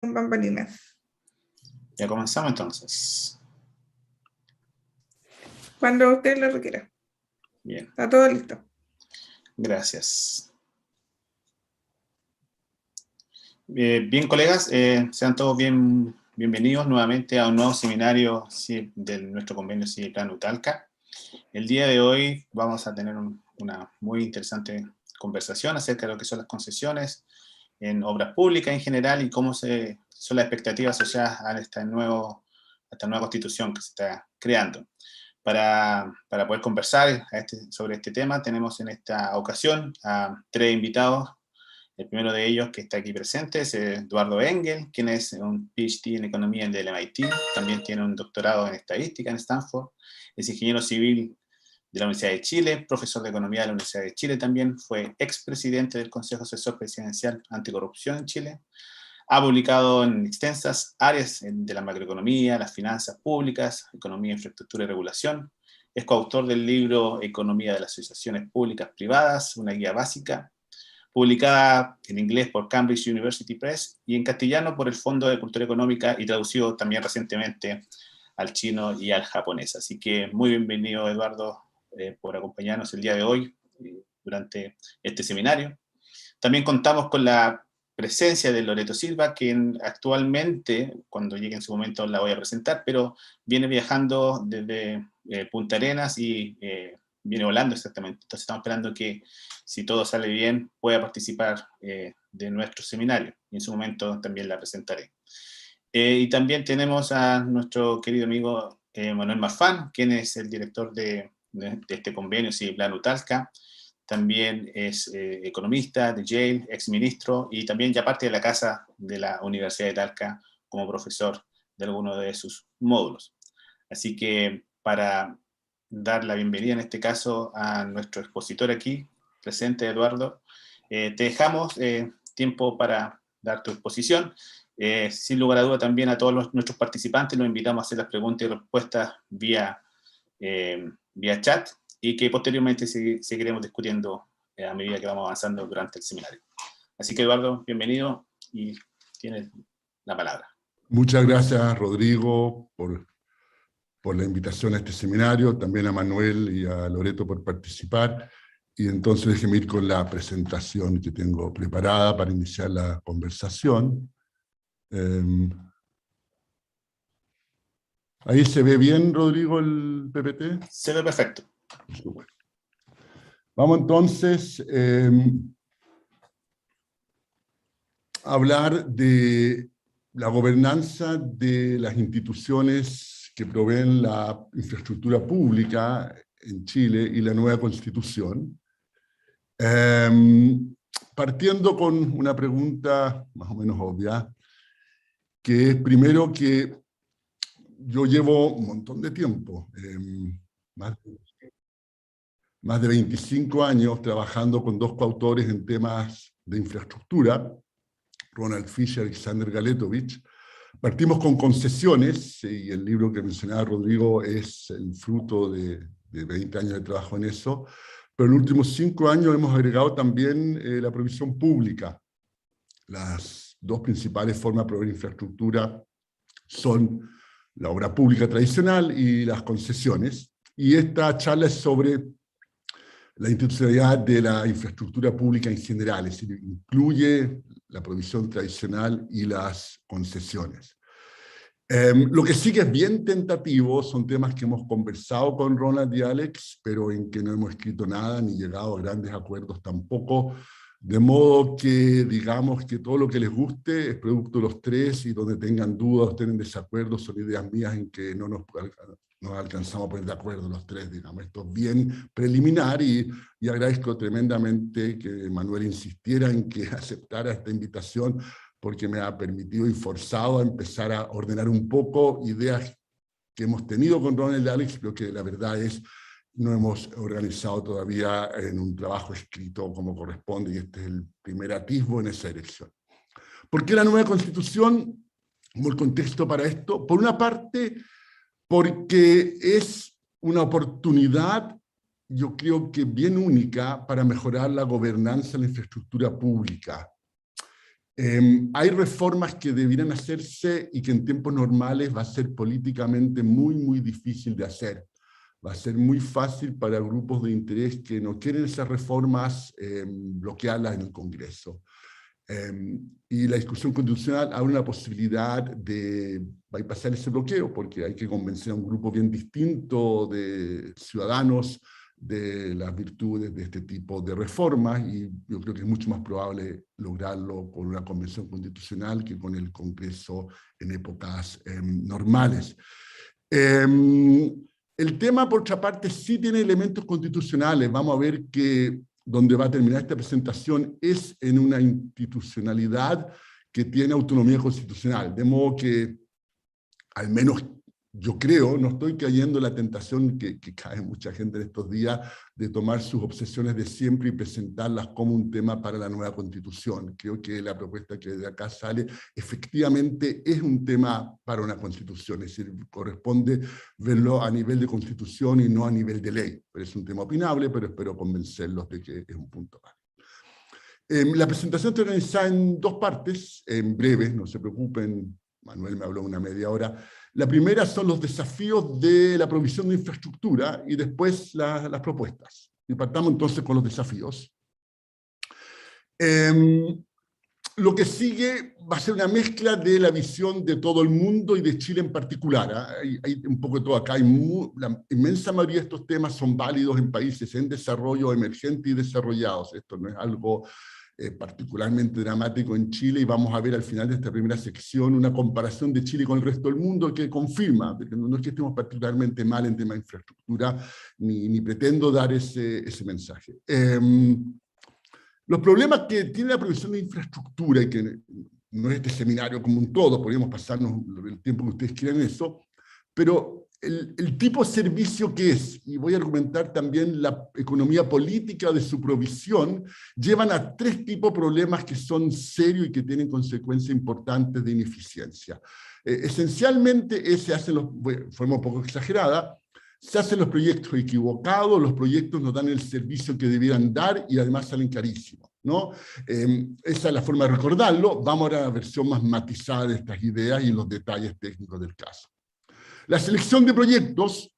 bambalinas. Ya comenzamos entonces. Cuando usted lo requiera. Bien. Está todo listo. Gracias. Bien, colegas, sean todos bienvenidos nuevamente a un nuevo seminario de nuestro convenio Plan Utalca. El día de hoy vamos a tener una muy interesante conversación acerca de lo que son las concesiones en obras públicas en general y cómo son las expectativas asociadas a esta nueva constitución que se está creando. Para poder conversar sobre este tema, tenemos en esta ocasión a tres invitados. El primero de ellos que está aquí presente es Eduardo Engel, quien es un PhD en Economía del MIT, también tiene un doctorado en Estadística en Stanford, es ingeniero civil de la Universidad de Chile, profesor de Economía de la Universidad de Chile también, fue expresidente del Consejo Asesor Presidencial Anticorrupción en Chile, ha publicado en extensas áreas de la macroeconomía, las finanzas públicas, economía, infraestructura y regulación. Es coautor del libro Economía de las Asociaciones Públicas Privadas, una guía básica, publicada en inglés por Cambridge University Press y en castellano por el Fondo de Cultura Económica y traducido también recientemente al chino y al japonés. Así que muy bienvenido, Eduardo, por acompañarnos el día de hoy durante este seminario. También contamos con la presencia de Loreto Silva, quien actualmente, cuando llegue en su momento la voy a presentar, pero viene viajando desde Punta Arenas y viene volando exactamente. Entonces estamos esperando que, si todo sale bien, pueda participar de nuestro seminario. Y en su momento también la presentaré. Y también tenemos a nuestro querido amigo Manuel Marfán, quien es el director de este convenio Plan Utalca. También es economista de Yale, exministro, y también ya parte de la casa de la Universidad de Talca como profesor de alguno de sus módulos. Así que para dar la bienvenida en este caso a nuestro expositor aquí, presente, Eduardo, te dejamos tiempo para dar tu exposición. Sin lugar a duda también a todos nuestros participantes los invitamos a hacer las preguntas y respuestas vía chat, y que posteriormente seguiremos discutiendo a medida que vamos avanzando durante el seminario. Así que, Eduardo, bienvenido y tienes la palabra. Muchas gracias, Rodrigo, por la invitación a este seminario, también a Manuel y a Loreto por participar, y entonces déjenme ir con la presentación que tengo preparada para iniciar la conversación. ¿Ahí se ve bien, Rodrigo, el PPT? Se ve perfecto. Bueno. Vamos entonces a hablar de la gobernanza de las instituciones que proveen la infraestructura pública en Chile y la nueva Constitución. Partiendo con una pregunta más o menos obvia, que es primero que yo llevo un montón de tiempo, más de 25 años trabajando con dos coautores en temas de infraestructura, Ronald Fisher y Sander Galetovich. Partimos con concesiones, y el libro que mencionaba Rodrigo es el fruto de 20 años de trabajo en eso, pero en los últimos 5 años hemos agregado también la provisión pública. Las dos principales formas de proveer infraestructura son la obra pública tradicional y las concesiones, y esta charla es sobre la institucionalidad de la infraestructura pública en general, es decir, incluye la provisión tradicional y las concesiones. Lo que sí que es bien tentativo son temas que hemos conversado con Ronald y Alex, pero en que no hemos escrito nada ni llegado a grandes acuerdos tampoco, de modo que digamos que todo lo que les guste es producto de los tres, y donde tengan dudas o tienen desacuerdos son ideas mías en que no nos alcanzamos a poner de acuerdo los tres, digamos. Esto es bien preliminar, y agradezco tremendamente que Manuel insistiera en que aceptara esta invitación, porque me ha permitido y forzado a empezar a ordenar un poco ideas que hemos tenido con Ronald y Alex, pero que la verdad es no hemos organizado todavía en un trabajo escrito como corresponde, y este es el primer atisbo en esa dirección. ¿Por qué la nueva Constitución? Como el contexto para esto, por una parte, porque es una oportunidad, yo creo que bien única, para mejorar la gobernanza en la infraestructura pública. Hay reformas que debieran hacerse y que en tiempos normales va a ser políticamente muy, muy difícil de hacer. Va a ser muy fácil para grupos de interés que no quieren esas reformas bloquearlas en el Congreso. Y la discusión constitucional abre una posibilidad de bypassar ese bloqueo, porque hay que convencer a un grupo bien distinto de ciudadanos de las virtudes de este tipo de reformas, y yo creo que es mucho más probable lograrlo con una convención constitucional que con el Congreso en épocas normales. El tema, por otra parte, sí tiene elementos constitucionales. Vamos a ver que donde va a terminar esta presentación es en una institucionalidad que tiene autonomía constitucional, de modo que, al menos yo creo, no estoy cayendo en la tentación que cae mucha gente en estos días de tomar sus obsesiones de siempre y presentarlas como un tema para la nueva Constitución. Creo que la propuesta que de acá sale efectivamente es un tema para una Constitución, es decir, corresponde verlo a nivel de Constitución y no a nivel de ley. Pero es un tema opinable, pero espero convencerlos de que es un punto válido. La presentación está organizada en dos partes, en breve, no se preocupen, Manuel me habló una media hora. La primera son los desafíos de la provisión de infraestructura y después las propuestas. Y partamos entonces con los desafíos. Lo que sigue va a ser una mezcla de la visión de todo el mundo y de Chile en particular. Hay un poco de todo acá. La inmensa mayoría de estos temas son válidos en países en desarrollo, emergentes y desarrollados. Esto no es algo particularmente dramático en Chile, y vamos a ver al final de esta primera sección una comparación de Chile con el resto del mundo que confirma, porque no es que estemos particularmente mal en tema de infraestructura, ni pretendo dar ese mensaje. Los problemas que tiene la provisión de infraestructura, y que no es este seminario como un todo, podríamos pasarnos el tiempo que ustedes quieran en eso, pero el tipo de servicio que es, y voy a argumentar también la economía política de su provisión, llevan a tres tipos de problemas que son serios y que tienen consecuencias importantes de ineficiencia. Esencialmente, de forma un poco exagerada, se hacen los proyectos equivocados, los proyectos no dan el servicio que debieran dar y además salen carísimos, ¿no? Esa es la forma de recordarlo. Vamos ahora a la versión más matizada de estas ideas y los detalles técnicos del caso. La selección de proyectos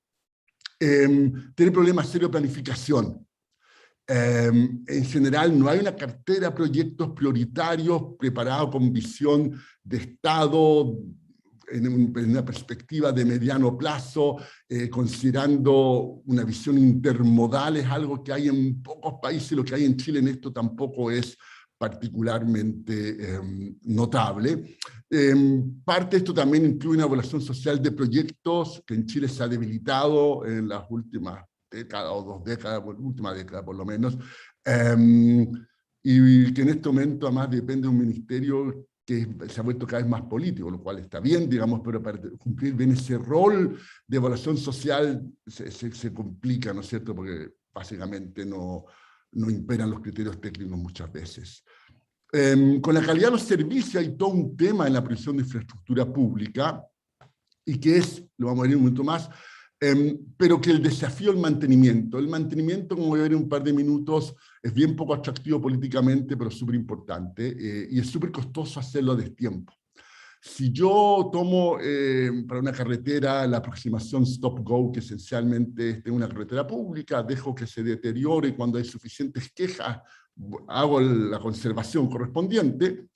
tiene problemas serios de planificación. En general no hay una cartera de proyectos prioritarios preparados con visión de Estado, en una perspectiva de mediano plazo, considerando una visión intermodal. Es algo que hay en pocos países, lo que hay en Chile en esto tampoco es particularmente notable. Parte de esto también incluye una evaluación social de proyectos que en Chile se ha debilitado en las últimas décadas o 2 décadas, última década por lo menos, y que en este momento además depende de un ministerio que se ha vuelto cada vez más político, lo cual está bien, digamos, pero para cumplir bien ese rol de evaluación social se complica, ¿no es cierto?, porque básicamente no imperan los criterios técnicos muchas veces. Con la calidad de los servicios hay todo un tema en la provisión de infraestructura pública, y que es, lo vamos a ver un momento más, pero que el desafío es el mantenimiento. El mantenimiento, como voy a ver en un par de minutos, es bien poco atractivo políticamente, pero súper importante, y es súper costoso hacerlo a destiempo. Si yo tomo para una carretera la aproximación stop-go, que esencialmente es una carretera pública, dejo que se deteriore y cuando hay suficientes quejas, hago la conservación correspondiente,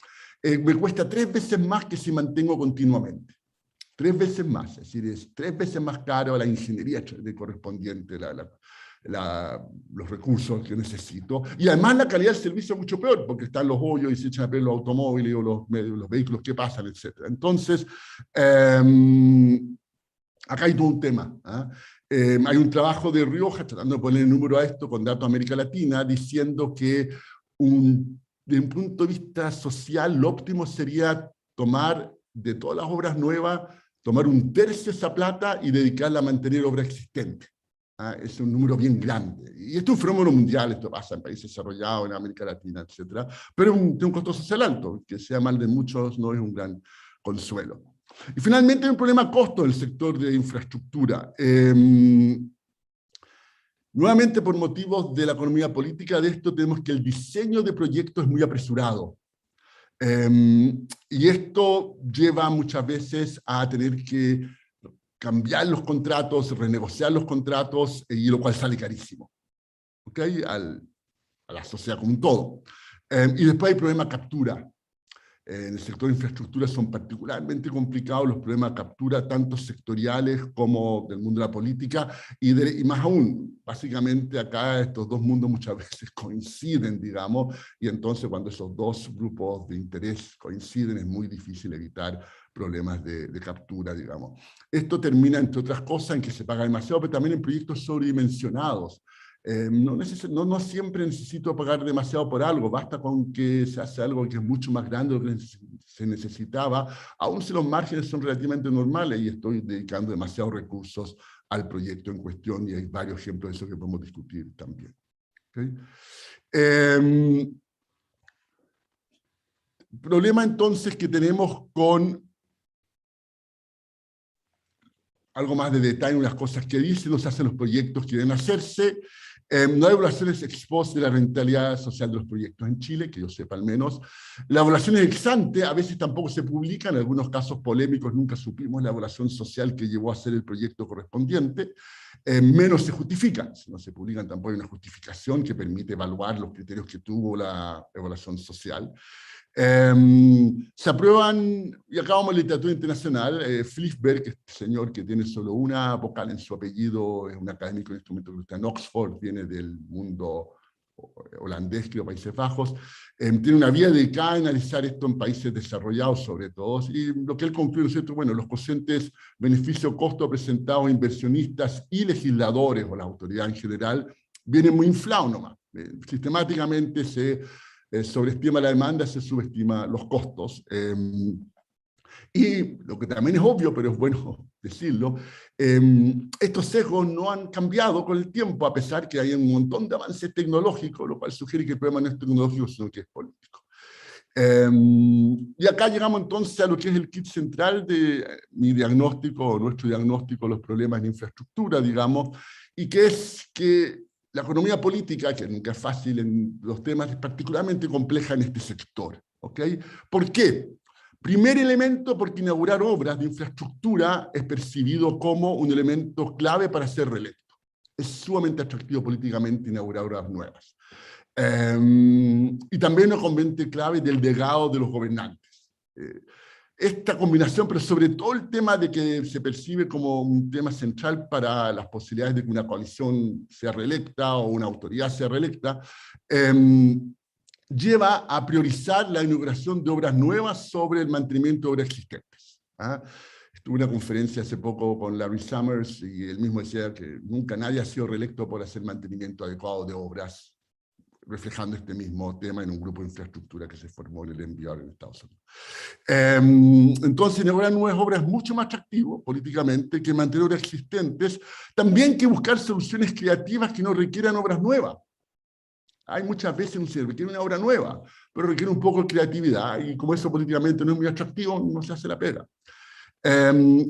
me cuesta 3 veces más que si mantengo continuamente. 3 veces más, es decir, es 3 veces más caro la ingeniería correspondiente, los recursos que necesito, y además la calidad del servicio es mucho peor, porque están los hoyos y se echan a perder los automóviles o los vehículos que pasan, etc. Entonces, acá hay todo un tema. Hay un trabajo de Rioja, tratando de poner el número a esto con datos de América Latina, diciendo que de un punto de vista social, lo óptimo sería tomar de todas las obras nuevas, tomar 1/3 de esa plata y dedicarla a mantener obras existentes. Es un número bien grande. Y esto es un fenómeno mundial, esto pasa en países desarrollados, en América Latina, etc. Pero tiene un costo social alto, que sea mal de muchos no es un gran consuelo. Y finalmente hay un problema costo en el sector de infraestructura. Nuevamente, por motivos de la economía política de esto, tenemos que el diseño de proyectos es muy apresurado. Y esto lleva muchas veces a tener que cambiar los contratos, renegociar los contratos, y lo cual sale carísimo, ¿ok? A la sociedad como un todo. Y después hay problemas de captura. En el sector de infraestructura son particularmente complicados los problemas de captura, tanto sectoriales como del mundo de la política, y más aún, básicamente acá estos dos mundos muchas veces coinciden, digamos, y entonces cuando esos dos grupos de interés coinciden es muy difícil evitar problemas de captura, digamos. Esto termina, entre otras cosas, en que se paga demasiado, pero también en proyectos sobredimensionados. No siempre necesito pagar demasiado por algo, basta con que se hace algo que es mucho más grande de lo que se necesitaba, aun si los márgenes son relativamente normales y estoy dedicando demasiados recursos al proyecto en cuestión, y hay varios ejemplos de eso que podemos discutir también. ¿Okay? Problema entonces que tenemos con algo más de detalle en unas cosas que dicen, no se hacen los proyectos que deben hacerse. No hay evaluaciones ex post de la rentabilidad social de los proyectos en Chile, que yo sepa al menos. Las evaluaciones ex ante a veces tampoco se publican, en algunos casos polémicos nunca supimos la evaluación social que llevó a hacer el proyecto correspondiente. Menos se justifican, si no se publican tampoco hay una justificación que permite evaluar los criterios que tuvo la evaluación social. Se aprueban, y acá vamos a literatura internacional, Fliessberg, este señor que tiene solo una vocal en su apellido, es un académico de instrumentos que está en Oxford, viene del mundo holandés, creo, Países Bajos, tiene una vía dedicada a analizar esto en países desarrollados sobre todo, y lo que él concluye, ¿no es cierto? Bueno, los cocientes beneficio-costo presentados a inversionistas y legisladores, o la autoridad en general, vienen muy inflados nomás. Sistemáticamente se sobreestima la demanda, se subestima los costos. Y lo que también es obvio, pero es bueno decirlo, estos sesgos no han cambiado con el tiempo, a pesar que hay un montón de avances tecnológicos, lo cual sugiere que el problema no es tecnológico, sino que es político. Y acá llegamos entonces a lo que es el kit central de mi diagnóstico, nuestro diagnóstico de los problemas de infraestructura, digamos, y que es que la economía política, que nunca es fácil en los temas, es particularmente compleja en este sector. ¿Ok? ¿Por qué? Primer elemento, porque inaugurar obras de infraestructura es percibido como un elemento clave para ser reelecto. Es sumamente atractivo políticamente inaugurar obras nuevas. Y también un componente clave del legado de los gobernantes. Esta combinación, pero sobre todo el tema de que se percibe como un tema central para las posibilidades de que una coalición sea reelecta o una autoridad sea reelecta, lleva a priorizar la inauguración de obras nuevas sobre el mantenimiento de obras existentes. Estuve en una conferencia hace poco con Larry Summers y él mismo decía que nunca nadie ha sido reelecto por hacer mantenimiento adecuado de obras, reflejando este mismo tema en un grupo de infraestructura que se formó en el NPR en Estados Unidos. Entonces, inaugurar nuevas obras es mucho más atractivo políticamente que mantener obras existentes, también que buscar soluciones creativas que no requieran obras nuevas. Hay muchas veces no se requiere una obra nueva, pero requiere un poco de creatividad, y como eso políticamente no es muy atractivo, no se hace la pega.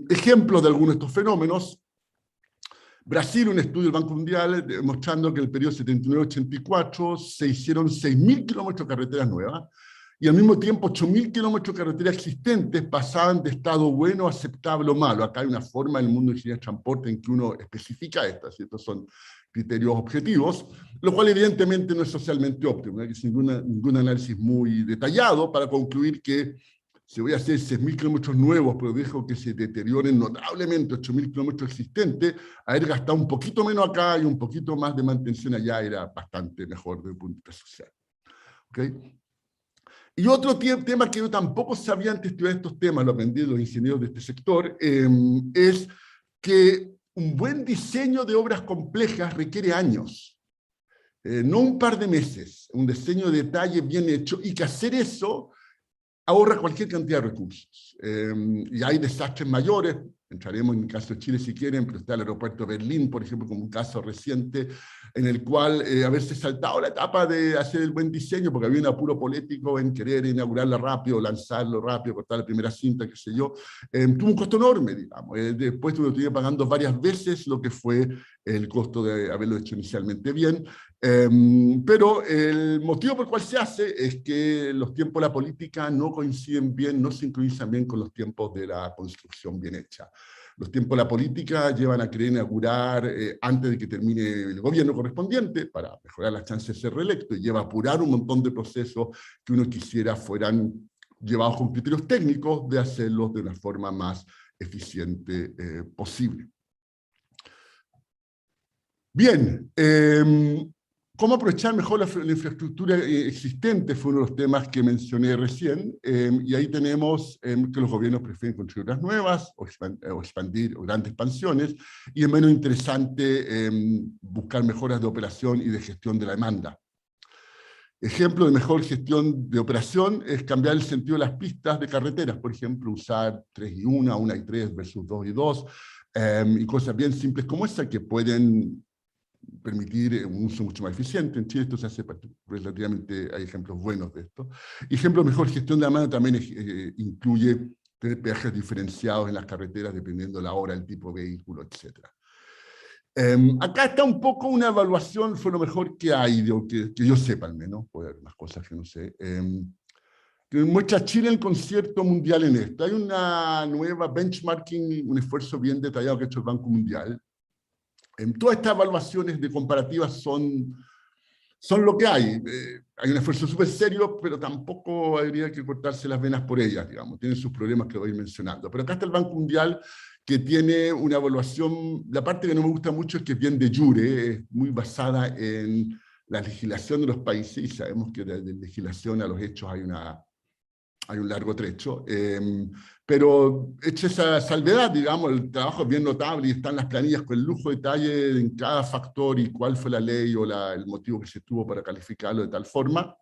Ejemplos de algunos de estos fenómenos: Brasil, un estudio del Banco Mundial demostrando que en el periodo 79-84 se hicieron 6.000 kilómetros de carreteras nuevas, y al mismo tiempo 8.000 kilómetros de carreteras existentes pasaban de estado bueno, aceptable o malo. Acá hay una forma en el mundo de ingeniería de transporte en que uno especifica estas, y estos son criterios objetivos, lo cual evidentemente no es socialmente óptimo, hay ningún análisis muy detallado para concluir que si voy a hacer 6.000 kilómetros nuevos, pero dejo que se deterioren notablemente 8.000 kilómetros existentes, haber gastado un poquito menos acá y un poquito más de mantención allá era bastante mejor desde el punto de vista social. ¿Okay? Y otro tema que yo tampoco sabía antes de estudiar estos temas, lo aprendí de los ingenieros de este sector, es que un buen diseño de obras complejas requiere años, no un par de meses, un diseño de detalle bien hecho, y que hacer eso ahorra cualquier cantidad de recursos. Y hay desastres mayores, entraremos en el caso de Chile si quieren, pero está el aeropuerto de Berlín, por ejemplo, como un caso reciente, en el cual haberse saltado la etapa de hacer el buen diseño, porque había un apuro político en querer inaugurarla rápido, lanzarlo rápido, cortar la primera cinta, qué sé yo, tuvo un costo enorme, digamos. Después estuve pagando varias veces lo que fue el costo de haberlo hecho inicialmente bien. Pero el motivo por el cual se hace es que los tiempos de la política no coinciden bien, no sincronizan bien con los tiempos de la construcción bien hecha. Los tiempos de la política llevan a querer inaugurar antes de que termine el gobierno correspondiente para mejorar las chances de ser reelecto, y lleva a apurar un montón de procesos que uno quisiera fueran llevados con criterios técnicos de hacerlos de una forma más eficiente posible. Bien, ¿cómo aprovechar mejor la infraestructura existente? Fue uno de los temas que mencioné recién, y ahí tenemos que los gobiernos prefieren construir unas nuevas o expandir, o grandes expansiones, y es menos interesante buscar mejoras de operación y de gestión de la demanda. Ejemplo de mejor gestión de operación es cambiar el sentido de las pistas de carreteras, por ejemplo, usar 3 y 1, 1 y 3 versus 2 y 2, y cosas bien simples como esa que pueden permitir un uso mucho más eficiente. En Chile esto se hace relativamente, hay ejemplos buenos de esto. Ejemplo de mejor gestión de la demanda también incluye tener peajes diferenciados en las carreteras dependiendo de la hora, el tipo de vehículo, etc. Acá está un poco una evaluación, fue lo mejor que hay, que yo sepa al menos, puede haber más cosas que no sé, que muestra Chile el concierto mundial en esto. Hay una nueva benchmarking, un esfuerzo bien detallado que ha hecho el Banco Mundial. Todas estas evaluaciones de comparativas son lo que hay. Hay un esfuerzo súper serio, pero tampoco habría que cortarse las venas por ellas, digamos. Tienen sus problemas que voy a ir mencionando. Pero acá está el Banco Mundial, que tiene una evaluación, la parte que no me gusta mucho es que es bien de jure, es muy basada en la legislación de los países, y sabemos que de legislación a los hechos hay un largo trecho, pero hecha esa salvedad, digamos, el trabajo es bien notable y están las planillas con el lujo de detalle en cada factor y cuál fue la ley o el motivo que se tuvo para calificarlo de tal forma.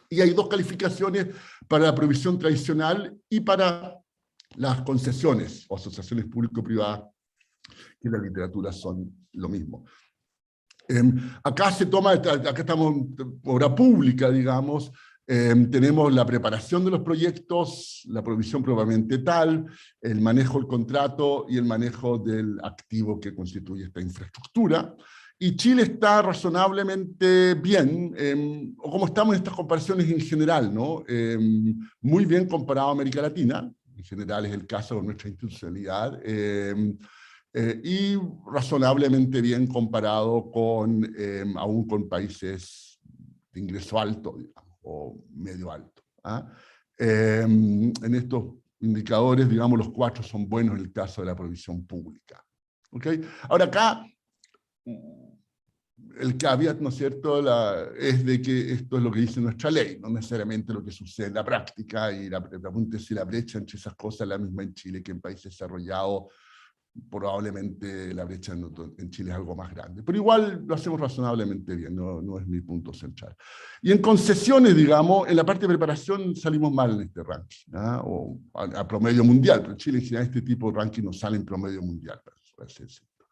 Y hay 2 calificaciones para la provisión tradicional y para las concesiones o asociaciones público-privadas, que en la literatura son lo mismo. Acá estamos en obra pública, digamos. Tenemos la preparación de los proyectos, la provisión propiamente tal, el manejo del contrato y el manejo del activo que constituye esta infraestructura. Y Chile está razonablemente bien, o como estamos en estas comparaciones en general, ¿no? Muy bien comparado a América Latina, en general es el caso con nuestra institucionalidad, y razonablemente bien comparado aún con países de ingreso alto, digamos, o medio alto. En estos indicadores, digamos, los 4 son buenos en el caso de la provisión pública. ¿Okay? Ahora acá, el caveat, ¿no es cierto?, es de que esto es lo que dice nuestra ley, no necesariamente lo que sucede en la práctica, y la pregunta es si la brecha entre esas cosas es la misma en Chile que en países desarrollados. Probablemente la brecha en Chile es algo más grande, pero igual lo hacemos razonablemente bien, no es mi punto central. Y en concesiones, digamos, en la parte de preparación salimos mal en este ranking, o a promedio mundial, pero Chile en general este tipo de ranking no sale en promedio mundial, para ser cierto.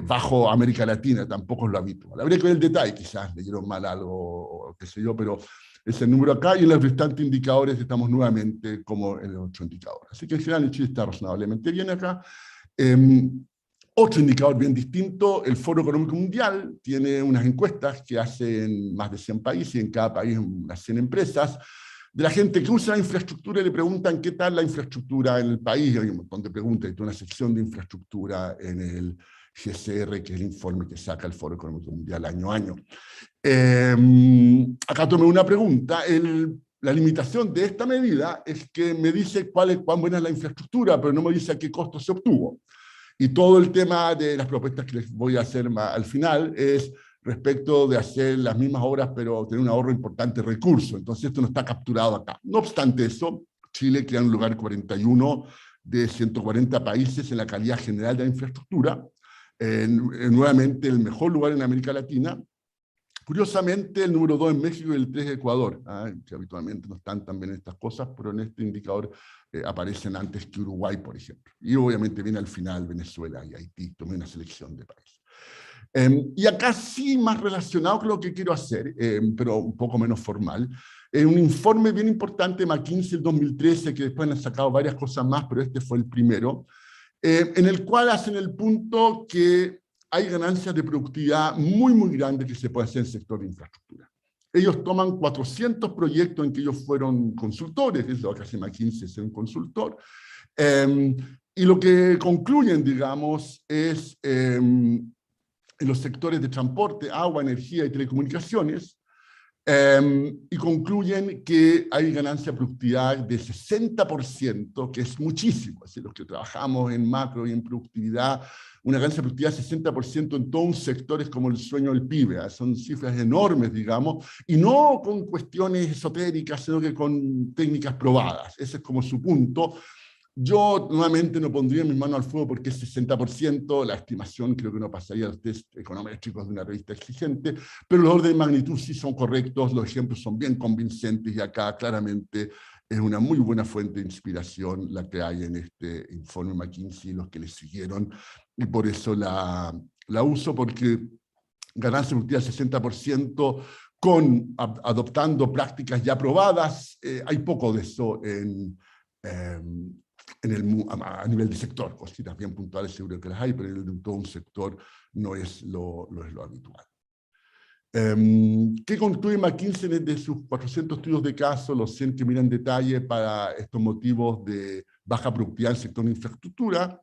Bajo América Latina tampoco es lo habitual. Habría que ver el detalle, quizás leyeron mal algo, o qué sé yo, pero ese número acá, y en los restantes indicadores estamos nuevamente como en los 8 indicadores. Así que en general Chile está razonablemente bien acá. Otro indicador bien distinto, el Foro Económico Mundial tiene unas encuestas que hacen más de 100 países, y en cada país unas 100 empresas, de la gente que usa la infraestructura, y le preguntan qué tal la infraestructura en el país. Hay un montón de preguntas, hay una sección de infraestructura en el GCR, que es el informe que saca el Foro Económico Mundial año a año. Acá tomé una pregunta. La limitación de esta medida es que me dice cuán buena es la infraestructura, pero no me dice a qué costo se obtuvo. Y todo el tema de las propuestas que les voy a hacer al final es respecto de hacer las mismas obras, pero tener un ahorro importante de recursos. Entonces esto no está capturado acá. No obstante eso, Chile queda en un lugar 41 de 140 países en la calidad general de la infraestructura. Nuevamente el mejor lugar en América Latina. Curiosamente, el número 2 en México y el 3 en Ecuador, que habitualmente no están tan bien en estas cosas, pero en este indicador aparecen antes que Uruguay, por ejemplo. Y obviamente viene al final Venezuela y Haití, tomé una selección de países. Y acá sí más relacionado con lo que quiero hacer, pero un poco menos formal, un informe bien importante, McKinsey del 2013, que después han sacado varias cosas más, pero este fue el primero, en el cual hacen el punto que hay ganancias de productividad muy, muy grandes que se pueden hacer en el sector de infraestructura. Ellos toman 400 proyectos en que ellos fueron consultores, es lo que hace McKinsey ser un consultor, y lo que concluyen, digamos, es en los sectores de transporte, agua, energía y telecomunicaciones, y concluyen que hay ganancia de productividad de 60%, que es muchísimo. Es decir, los que trabajamos en macro y en productividad, una ganancia de productividad de 60% en todos un sectores como el sueño del PIB. Son cifras enormes, digamos, y no con cuestiones esotéricas, sino que con técnicas probadas. Ese es como su punto. Yo nuevamente no pondría mi mano al fuego porque es 60%, la estimación creo que no pasaría a los test econométricos de una revista exigente, pero los órdenes de magnitud sí son correctos, los ejemplos son bien convincentes y acá claramente es una muy buena fuente de inspiración la que hay en este informe McKinsey, los que le siguieron, y por eso la uso, porque ganancia productiva del 60% adoptando prácticas ya probadas, hay poco de eso a nivel de sector. Cositas bien puntuales seguro que las hay, pero en todo un sector no es lo habitual. ¿Qué concluye McKinsey de sus 400 estudios de caso, los 100 que miran en detalle para estos motivos de baja productividad en el sector de infraestructura?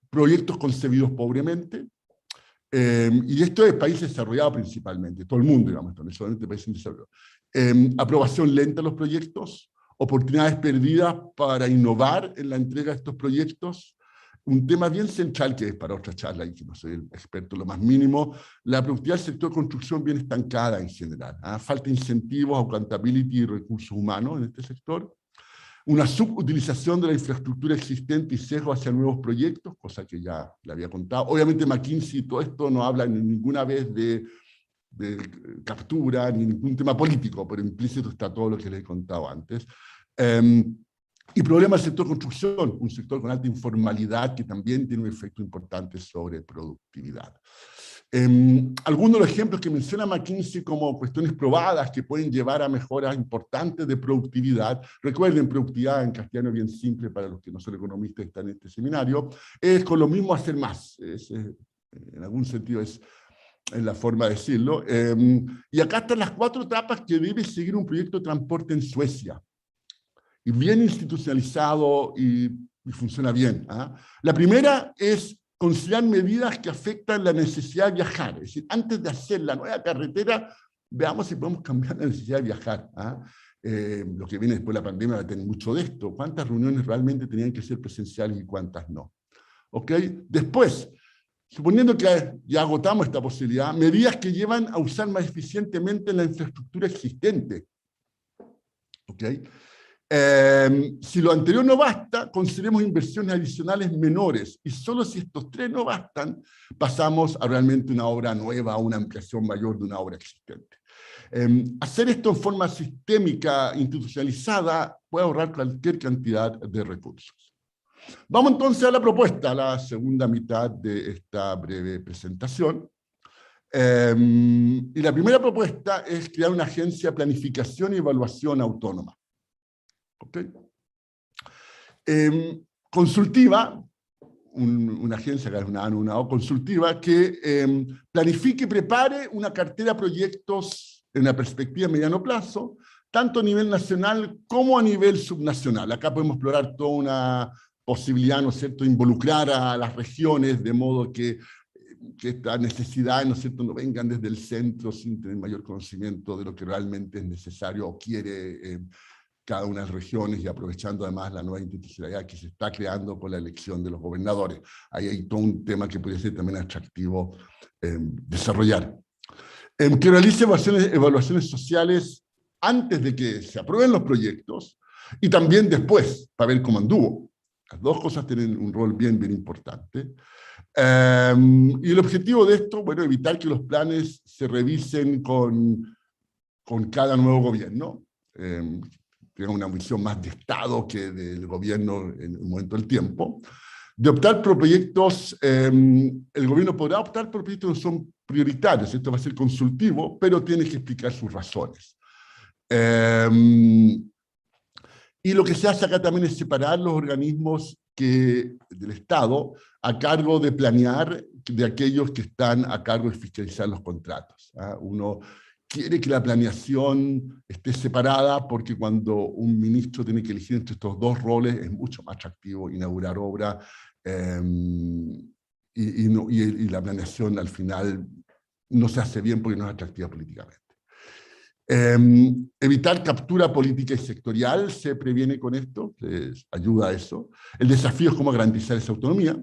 Proyectos concebidos pobremente, y esto es países desarrollados principalmente, todo el mundo, digamos, no solamente países desarrollados. Aprobación lenta de los proyectos, oportunidades perdidas para innovar en la entrega de estos proyectos, un tema bien central que es para otra charla y que no soy el experto lo más mínimo, la productividad del sector de construcción bien estancada en general, falta de incentivos, accountability y recursos humanos en este sector, una subutilización de la infraestructura existente y sesgo hacia nuevos proyectos, cosa que ya le había contado. Obviamente McKinsey todo esto no habla ninguna vez de captura ni ningún tema político, pero implícito está todo lo que les he contado antes. Y problema del sector construcción, un sector con alta informalidad que también tiene un efecto importante sobre productividad. Algunos de los ejemplos que menciona McKinsey como cuestiones probadas que pueden llevar a mejoras importantes de productividad, recuerden, productividad en castellano bien simple para los que no son economistas y están en este seminario, es con lo mismo hacer más, en algún sentido es la forma de decirlo, y acá están las 4 etapas que debe seguir un proyecto de transporte en Suecia, y bien institucionalizado y funciona bien. La primera es considerar medidas que afectan la necesidad de viajar. Es decir, antes de hacer la nueva carretera, veamos si podemos cambiar la necesidad de viajar. Lo que viene después de la pandemia va a tener mucho de esto. ¿Cuántas reuniones realmente tenían que ser presenciales y cuántas no? ¿Ok? Después, suponiendo que ya agotamos esta posibilidad, medidas que llevan a usar más eficientemente la infraestructura existente. ¿Ok? Si lo anterior no basta, consideremos inversiones adicionales menores, y solo si estos 3 no bastan, pasamos a realmente una obra nueva, a una ampliación mayor de una obra existente. Hacer esto en forma sistémica, institucionalizada, puede ahorrar cualquier cantidad de recursos. Vamos entonces a la propuesta, a la segunda mitad de esta breve presentación. Y la primera propuesta es crear una agencia de planificación y evaluación autónoma. ¿Okay? Consultiva, una agencia que es una O consultiva, que planifique y prepare una cartera de proyectos en una perspectiva a mediano plazo, tanto a nivel nacional como a nivel subnacional. Acá podemos explorar toda una posibilidad, ¿no es cierto?, de involucrar a las regiones, de modo que estas necesidades, ¿no es cierto?, no vengan desde el centro sin tener mayor conocimiento de lo que realmente es necesario o quiere cada una de las regiones, y aprovechando además la nueva institucionalidad que se está creando con la elección de los gobernadores. Ahí hay todo un tema que podría ser también atractivo desarrollar. Que realice evaluaciones sociales antes de que se aprueben los proyectos y también después, para ver cómo anduvo. Las 2 cosas tienen un rol bien importante. Y el objetivo de esto, bueno, evitar que los planes se revisen con cada nuevo gobierno. Tenga una visión más de Estado que del gobierno en un momento del tiempo. De optar por proyectos, el gobierno podrá optar por proyectos que no son prioritarios, esto va a ser consultivo, pero tiene que explicar sus razones. Y lo que se hace acá también es separar los organismos del Estado a cargo de planear de aquellos que están a cargo de fiscalizar los contratos. Uno quiere que la planeación esté separada porque cuando un ministro tiene que elegir entre estos dos roles es mucho más atractivo inaugurar obra y la planeación al final no se hace bien porque no es atractiva políticamente. Evitar captura política y sectorial se previene con esto, ayuda a eso. El desafío es cómo garantizar esa autonomía.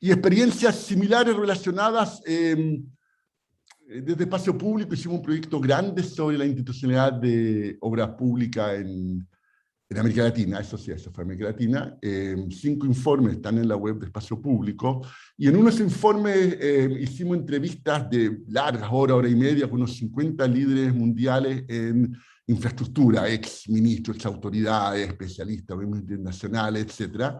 Y experiencias similares relacionadas, desde Espacio Público hicimos un proyecto grande sobre la institucionalidad de obra pública en América Latina, eso sí, eso fue América Latina. 5 informes están en la web de Espacio Público, y en uno de esos informes hicimos entrevistas de largas horas, hora y media, con unos 50 líderes mundiales en infraestructura, ex ministros, ex autoridades, especialistas, organismos internacionales, etc.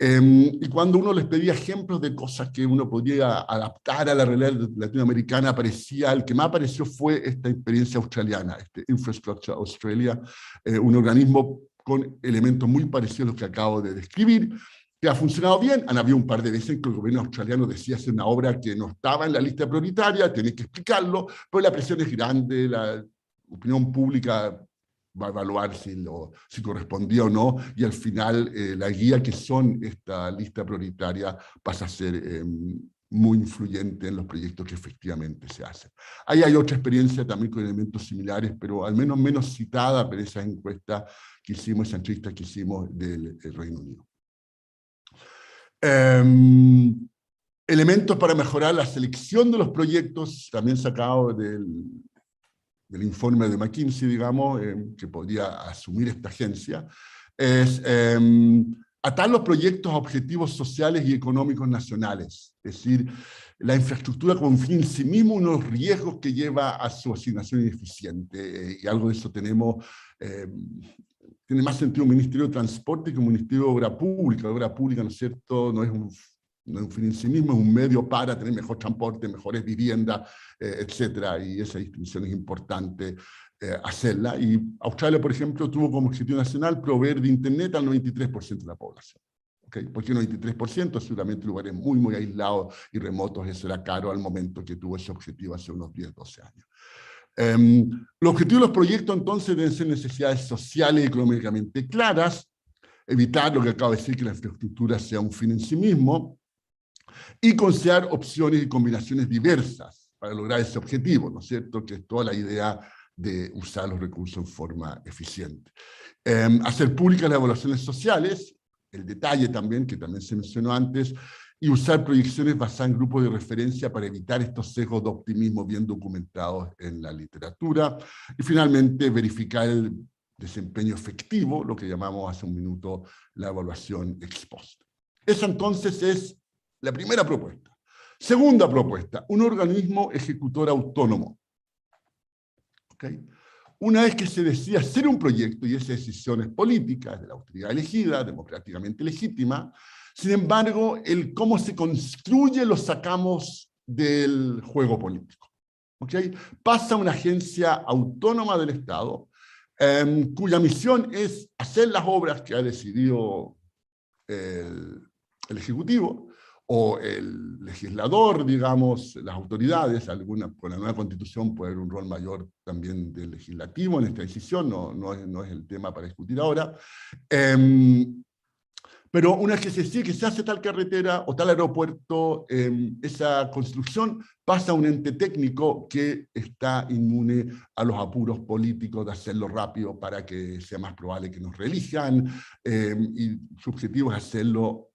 Y cuando uno les pedía ejemplos de cosas que uno podía adaptar a la realidad latinoamericana, aparecía, el que más apareció fue esta experiencia australiana, Infrastructure Australia, un organismo con elementos muy parecidos a los que acabo de describir, que ha funcionado bien. Han habido un par de veces en que el gobierno australiano decía hacer una obra que no estaba en la lista prioritaria, tenés que explicarlo, pero la presión es grande, la opinión pública va a evaluar si correspondía o no, y al final la guía que son esta lista prioritaria pasa a ser muy influyente en los proyectos que efectivamente se hacen. Ahí hay otra experiencia también con elementos similares, pero al menos menos citada por esa encuesta que hicimos, esa entrevista que hicimos del Reino Unido. Elementos para mejorar la selección de los proyectos, también sacado del informe de McKinsey, digamos, que podría asumir esta agencia, es atar los proyectos a objetivos sociales y económicos nacionales. Es decir, la infraestructura como fin en sí mismo, unos riesgos que lleva a su asignación ineficiente, y algo de eso tenemos. Tiene más sentido un Ministerio de Transporte que un Ministerio de Obra Pública. La obra pública, ¿no es cierto?, no es un fin en sí mismo, es un medio para tener mejor transporte, mejores viviendas, etcétera, y esa distinción es importante hacerla. Y Australia, por ejemplo, tuvo como objetivo nacional proveer de Internet al 93% de la población. ¿Okay? ¿Por qué 93%? Seguramente lugares muy, muy aislados y remotos, eso era caro al momento que tuvo ese objetivo hace unos 10, 12 años. Los objetivos de los proyectos entonces deben ser necesidades sociales y económicamente claras, evitar lo que acabo de decir, que la infraestructura sea un fin en sí mismo, y considerar opciones y combinaciones diversas para lograr ese objetivo, ¿no es cierto?, que es toda la idea de usar los recursos en forma eficiente. Hacer públicas las evaluaciones sociales, el detalle también, que también se mencionó antes, y usar proyecciones basadas en grupos de referencia para evitar estos sesgos de optimismo bien documentados en la literatura. Y finalmente, verificar el desempeño efectivo, lo que llamamos hace un minuto la evaluación ex post. Esa entonces es la primera propuesta. Segunda propuesta, un organismo ejecutor autónomo. ¿Okay? Una vez que se decide hacer un proyecto, y esa decisión es política, es de la autoridad elegida, democráticamente legítima, sin embargo, el cómo se construye lo sacamos del juego político. ¿Okay? Pasa a una agencia autónoma del Estado, cuya misión es hacer las obras que ha decidido el Ejecutivo, o el legislador, digamos, las autoridades, con la nueva Constitución puede haber un rol mayor también del legislativo en esta decisión, no es el tema para discutir ahora. Pero una vez que se decide que se hace tal carretera o tal aeropuerto, esa construcción pasa a un ente técnico que está inmune a los apuros políticos de hacerlo rápido para que sea más probable que nos reelijan, y su objetivo es hacerlo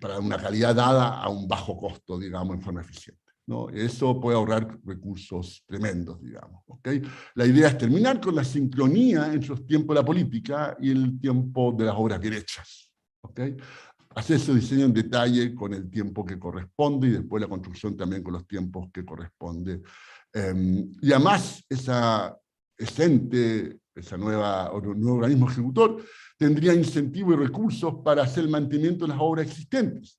para una calidad dada a un bajo costo, digamos, en forma eficiente, ¿no? Eso puede ahorrar recursos tremendos, digamos. ¿Okay? La idea es terminar con la sincronía entre los tiempos de la política y el tiempo de las obras bien hechas. ¿Okay? Hacer ese diseño en detalle con el tiempo que corresponde, y después la construcción también con los tiempos que corresponde. Y además, ese nuevo organismo ejecutor tendría incentivos y recursos para hacer el mantenimiento de las obras existentes.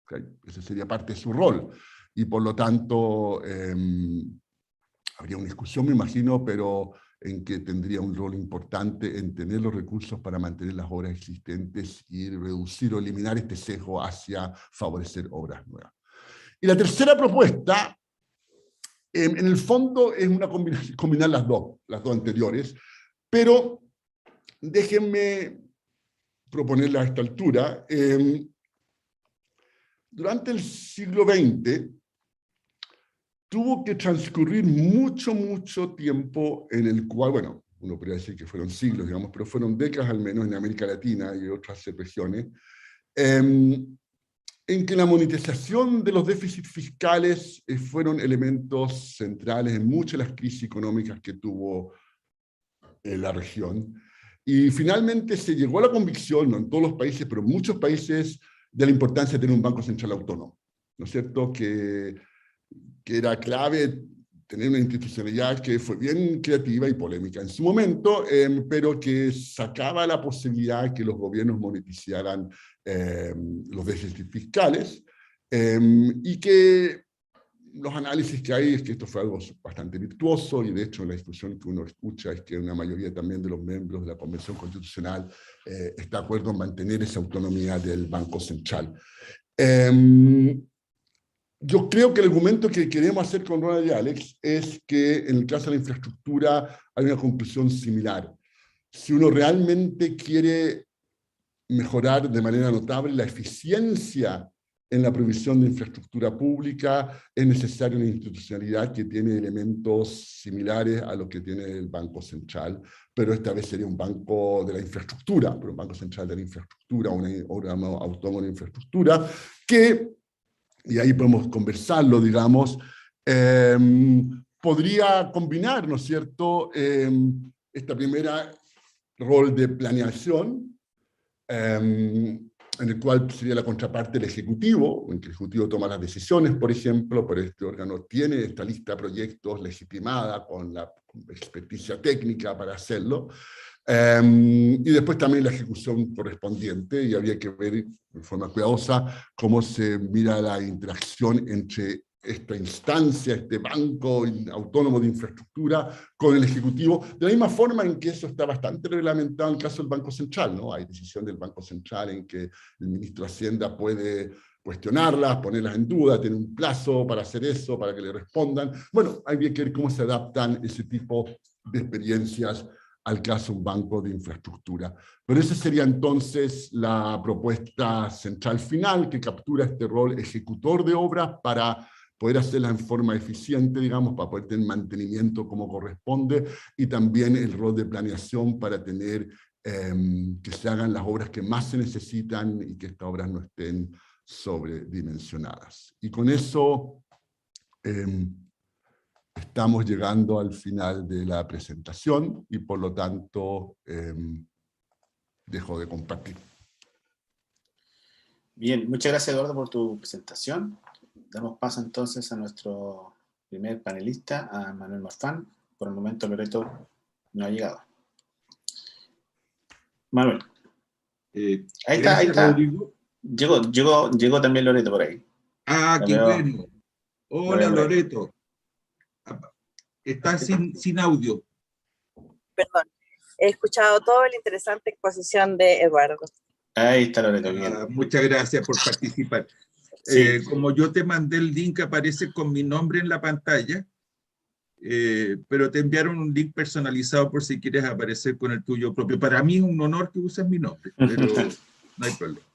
¿Okay? Ese sería parte de su rol. Y por lo tanto, habría una discusión, me imagino, pero en que tendría un rol importante en tener los recursos para mantener las obras existentes y reducir o eliminar este sesgo hacia favorecer obras nuevas. Y la tercera propuesta, en el fondo, es una combinar las dos anteriores, pero déjenme proponerla a esta altura. Durante el siglo XX tuvo que transcurrir mucho tiempo en el cual, bueno, uno podría decir que fueron siglos, digamos, pero fueron décadas al menos en América Latina y otras regiones, en que la monetización de los déficits fiscales fueron elementos centrales en muchas de las crisis económicas que tuvo la región. Y finalmente se llegó a la convicción, no en todos los países, pero en muchos países, de la importancia de tener un banco central autónomo, ¿no es cierto? Que era clave tener una institucionalidad que fue bien creativa y polémica en su momento, pero que sacaba la posibilidad de que los gobiernos monetizaran los déficits fiscales, y que los análisis que hay es que esto fue algo bastante virtuoso, y de hecho la discusión que uno escucha es que una mayoría también de los miembros de la Convención Constitucional está de acuerdo en mantener esa autonomía del Banco Central. Yo creo que el argumento que queremos hacer con Ronald y Alex es que en el caso de la infraestructura hay una conclusión similar. Si uno realmente quiere mejorar de manera notable la eficiencia en la provisión de infraestructura pública, es necesaria una institucionalidad que tiene elementos similares a lo que tiene el Banco Central, pero esta vez sería un banco de la infraestructura, pero un Banco Central de la infraestructura, un órgano autónomo de infraestructura, que, y ahí podemos conversarlo, digamos, podría combinar, ¿no es cierto?, esta primera rol de planeación, en el cual sería la contraparte del Ejecutivo, en que el Ejecutivo toma las decisiones, por ejemplo, pero este órgano tiene esta lista de proyectos legitimada con la experticia técnica para hacerlo, y después también la ejecución correspondiente, y habría que ver de forma cuidadosa cómo se mira la interacción entre esta instancia, este banco autónomo de infraestructura con el Ejecutivo, de la misma forma en que eso está bastante reglamentado en el caso del Banco Central, ¿no? Hay decisión del Banco Central en que el ministro de Hacienda puede cuestionarlas, ponerlas en duda, tiene un plazo para hacer eso, para que le respondan. Bueno, hay que ver cómo se adaptan ese tipo de experiencias al caso de un banco de infraestructura. Pero esa sería entonces la propuesta central final, que captura este rol ejecutor de obras para poder hacerlas en forma eficiente, digamos, para poder tener mantenimiento como corresponde, y también el rol de planeación para tener que se hagan las obras que más se necesitan y que estas obras no estén sobredimensionadas. Y con eso estamos llegando al final de la presentación y por lo tanto dejo de compartir. Bien, muchas gracias, Eduardo, por tu presentación. Damos paso entonces a nuestro primer panelista, a Manuel Marfán. Por el momento Loreto no ha llegado. Manuel. Ahí está, ahí está. Rodrigo. Llegó también Loreto por ahí. Ah, qué bueno. Hola, Loreto. Estás sin audio. Perdón. He escuchado toda la interesante exposición de Eduardo. Ahí está Loreto. Bien. Muchas gracias por participar. Sí. Como yo te mandé el link, aparece con mi nombre en la pantalla, pero te enviaron un link personalizado por si quieres aparecer con el tuyo propio. Para mí es un honor que uses mi nombre, pero no hay problema.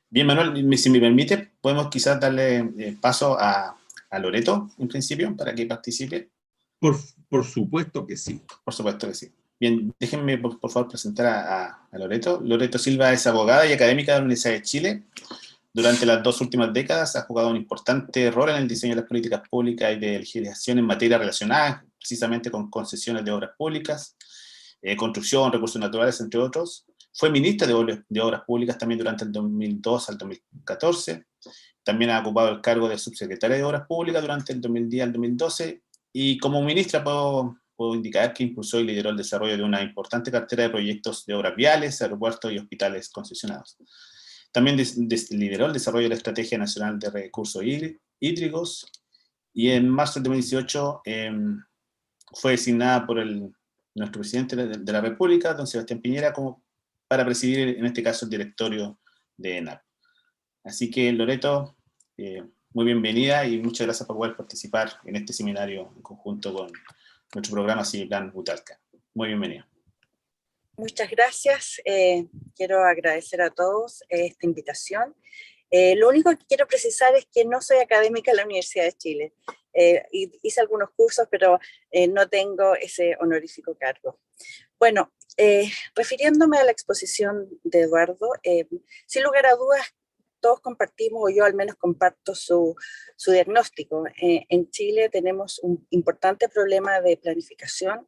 Bien, Manuel, si me permite, podemos quizás darle paso a Loreto, en principio, para que participe. Por supuesto que sí. Por supuesto que sí. Bien, déjenme, por favor, presentar a Loreto. Loreto Silva es abogada y académica de la Universidad de Chile. Durante las 2 últimas décadas ha jugado un importante rol en el diseño de las políticas públicas y de legislación en materia relacionada precisamente con concesiones de obras públicas, construcción, recursos naturales, entre otros. Fue ministra de Obras Públicas también durante el 2002 al 2014. También ha ocupado el cargo de subsecretaria de Obras Públicas durante el 2010 al 2012. Y como ministra puedo indicar que impulsó y lideró el desarrollo de una importante cartera de proyectos de obras viales, aeropuertos y hospitales concesionados. También lideró el desarrollo de la Estrategia Nacional de Recursos Hídricos, y en marzo del 2018 fue designada por el nuestro presidente de la República, don Sebastián Piñera, como para presidir, en este caso, el directorio de ENAP. Así que, Loreto, muy bienvenida y muchas gracias por poder participar en este seminario en conjunto con nuestro programa Civiplan Utalca. Muy bienvenida. Muchas gracias. Quiero agradecer a todos esta invitación. Lo único que quiero precisar es que no soy académica en la Universidad de Chile. Hice algunos cursos, pero no tengo ese honorífico cargo. Bueno, refiriéndome a la exposición de Eduardo, sin lugar a dudas, todos compartimos, o yo al menos comparto su diagnóstico. En Chile tenemos un importante problema de planificación,